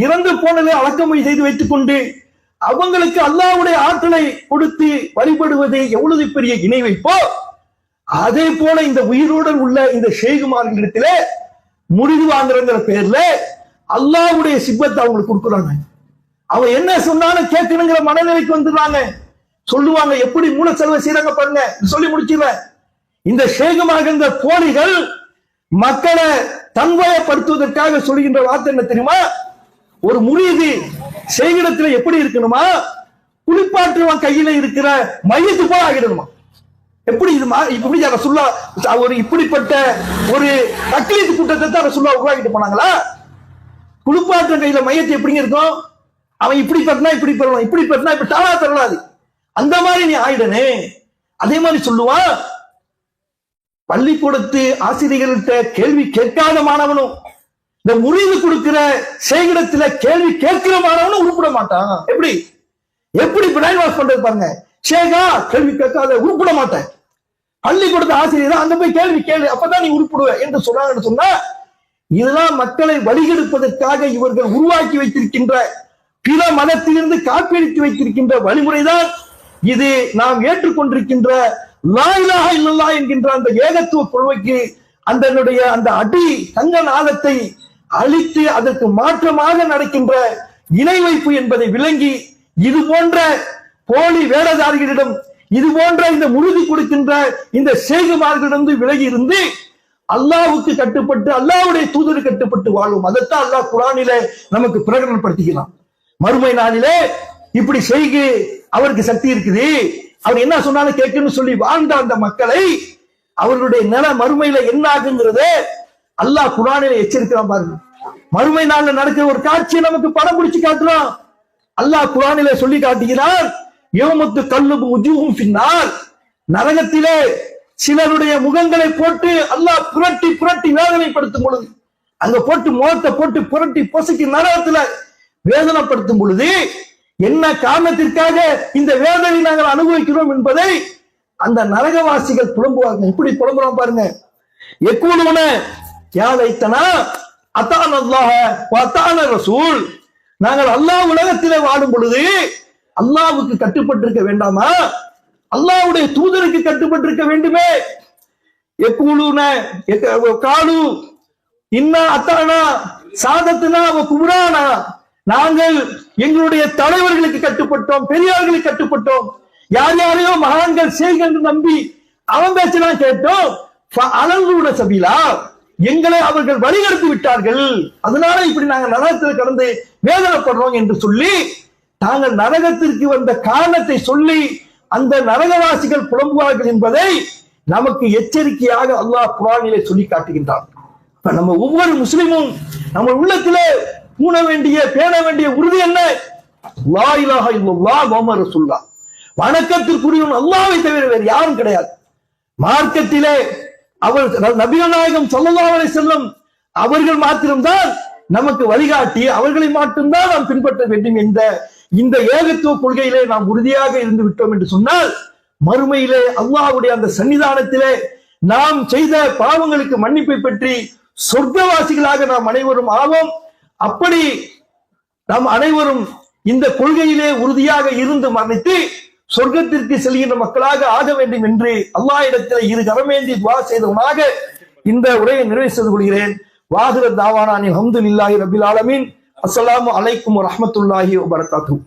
இறந்து போனதை அடக்கமை செய்து வைத்துக் கொண்டு அவங்களுக்கு அல்லாஹ்வுடைய ஆற்றலை கொடுத்து வழிபடுவது எவ்வளவு பெரிய இணை வைப்போ, அதே போல இந்த உயிரோடு உள்ள இந்த ஷேகுமார்களிடத்திலே முறிது வாங்குறங்கிற பேர்ல அல்லாஹ்வுடைய சிப்பத்தை அவங்களுக்கு கொடுக்குறாங்க. அவன் என்ன சொன்னாலும் கேட்கணுங்கிற மனநிலைக்கு வந்துடுறாங்க. சொல்லுவாங்க, எப்படி மூல செலவை செய்யறாங்க பாருங்க, சொல்லி முடிச்சிருவேன். இந்த ஷேகுமார்கிற போலிகள் மக்களை தன்வயப்படுத்துவதற்காக சொல்கின்ற வார்த்தை என்ன தெரியுமா? ஒரு முறிது செய்கிடத்துல எப்படி இருக்கணுமா? குளிப்பாற்றுவன் கையில இருக்கிற மையத்து போல ஆகிடணுமா? எப்படி இது இப்படி ரசூலுல்லாஹ் ஒரு இப்படிப்பட்ட ஒரு தக்லீத் கூட்டத்தை தான் ரசூலுல்லாஹ் உருவாக்கிட்டு போனாங்களா? குளிப்பாற்ற கையில மையத்தை எப்படிங்க இருக்கும்? அவன் இப்படி பட்டினா இப்படி பெறலாம், இப்படி பட்டினா இப்படி தானா பெறலாது. அந்த மாதிரி நீ ஆயிடனே. அதே மாதிரி சொல்லுவான், பள்ளிக்கூடத்து ஆசிரியர்கள்ட்ட கேள்வி கேட்காத மாணவனும் இந்த முறிவு கொடுக்கிற செய்கிடத்துல கேள்வி கேட்கிற மாணவனும் உருப்பிட மாட்டான். எப்படி எப்படி பிரைன் வாஷ் பண்றது பாருங்க. சேகா கேள்வி கேட்காத உருப்பிட மாட்டேன். பள்ளிக்கூடத்து ஆசிரியர் அங்க போய் கேள்வி கேளு, அப்பதான் நீ உருப்பிடுவ என்று சொன்னாங்கன்னு சொன்னா, இதெல்லாம் மக்களை வழிகெடுப்பதற்காக இவர்கள் உருவாக்கி வைத்திருக்கின்ற, பிற மதத்திலிருந்து காப்பீடித்து வைத்திருக்கின்ற வழிமுறைதான் இது. நாம் ஏற்றுக்கொண்டிருக்கின்ற லா இலாஹ இல்லல்லாஹ் என்கின்ற அந்த ஏகத்துவ கொள்கைக்கு அந்த அடி தங்க நாதத்தை அழித்து அதற்கு மாற்றமாக நடக்கின்ற இணை வைப்பு என்பதை விளங்கி, இது போன்ற போலி வேடதாரிகளிடம், இது போன்ற இந்த முழுதி கொடுக்கின்ற இந்த சேகுமார்களிடம் விலகி இருந்து அல்லாஹ்வுக்கு கட்டுப்பட்டு, அல்லாஹ்வுடைய தூதருக்கு கட்டுப்பட்டு வாழும். அதைத்தான் அல்லாஹ் குர்ஆனிலே நமக்கு பிரகடனப்படுத்துகிறான். மறுமை நாளிலே இப்படி செய்கு அவருக்கு சக்தி இருக்குது, அவர் என்ன சொன்னாலும் கேட்கணும்னு சொல்லி வாழ்ந்த அந்த மக்களை அவர்களுடைய நில மறுமையில என்ன ஆகுங்கிறத அல்லாஹ் குர்ஆனிலே எச்சரிக்கிறான் பாருங்க. மறுமை நாள்ல நடக்கிற ஒரு காட்சியை நமக்கு படம் பிடிச்சு காட்டுறான். அல்லாஹ் குர்ஆனிலே சொல்லி காட்டுகிறான், யௌமத்து கல்லுபு உஜூஹும் ஃபின்னார், நரகத்திலே சிலருடைய முகங்களை போட்டு அல்லாஹ் புரட்டி புரட்டி வேதனைப்படுத்தும் பொழுது, அங்க போட்டு முகத்தை போட்டு புரட்டி பொசுக்கி நரகத்துல வேதனைப்படுத்தும் பொழுது என்ன காரணத்திற்காக இந்த வேதனை நாங்கள் அனுபவிக்கிறோம் என்பதை அந்த நரகவாசிகள் புலம்புவாங்க. எப்படி புலம்புறோம் பாருங்க. யக்கூலுன யா லைத்தனா அத்தான அல்லாஹ் வ அத்தான ரசூல், நாங்கள் அல்லாஹ் உலகத்திலே வாழும் பொழுது அல்லாஹ்வுக்கு கட்டுப்பட்டிருக்க வேண்டாமா? அல்லாஹ்வுடைய தூதருக்கு கட்டுப்பட்டிருக்க வேண்டுமே. யக்கூலுன காலு இன்னா அத்தானா சாதத்துனா வ குப்ரானா, நாங்கள் எங்களுடைய தலைவர்களுக்கு கட்டுப்பட்டோம், பெரியார்களுக்கு கட்டுப்பட்டோம், யார் யாரையோ மகான்கள் செய்கள் நம்பி அவன் பேச்செல்லாம் கேட்டோம். அலங்குட சபீலா, எங்களை அவர்கள் வழிகெடுத்து விட்டார்கள், அதனால இப்படி நாங்கள் நரகத்தில் கடந்து வேதனைப்படுறோம் என்று சொல்லி தாங்கள் நரகத்திற்கு வந்த காரணத்தை சொல்லி அந்த நரகவாசிகள் புலம்புவார்கள் என்பதை நமக்கு எச்சரிக்கையாக அல்லாஹ் குர்ஆனிலே சொல்லி காட்டுகின்றான். நம்ம ஒவ்வொரு முஸ்லிமும் நம்ம உள்ளத்திலே பூண வேண்டிய பேண வேண்டிய உறுதி என்ன? லா இலாஹ இல்லல்லாஹ் முஹம்மது ரசூலுல்லாஹ், வணக்கத்திற்குரியவன் அல்லாஹ்வை தவிர வேறு யாரும் கிடையாது. மார்க்கத்திலே அவர் நபிகள் நாயகம் ஸல்லல்லாஹு அலைஹி வஸல்லம் அவர்கள் மாத்திரம்தான் நமக்கு வழிகாட்டி, அவர்களை மட்டும்தான் நாம் பின்பற்ற வேண்டும் என்ற இந்த ஏகத்துவ கொள்கையிலே நாம் உறுதியாக இருந்து விட்டோம் என்று சொன்னால், மறுமையிலே அல்லாஹ்வுடைய அந்த சன்னிதானத்திலே நாம் செய்த பாவங்களுக்கு மன்னிப்பை பெற்று சொர்க்கவாசிகளாக நாம் அனைவரும் ஆவோம். அப்படி நாம் அனைவரும் இந்த கொள்கையிலே உறுதியாக இருந்து மரணித்து சொர்க்கத்திற்கு செல்கின்ற மக்களாக ஆக வேண்டும் என்று அல்லாஹ் இடத்தில் இரு கரமேந்தி துஆ செய்தவனாக இந்த உரையை நிறைவு செய்து கொள்கிறேன். வாஹிர தாவானா அல்ஹம்துலில்லாஹி ரப்பில் ஆலமீன். அஸ்ஸலாமு அலைக்கும் வரஹ்மத்துல்லாஹி வபரகாத்துஹு.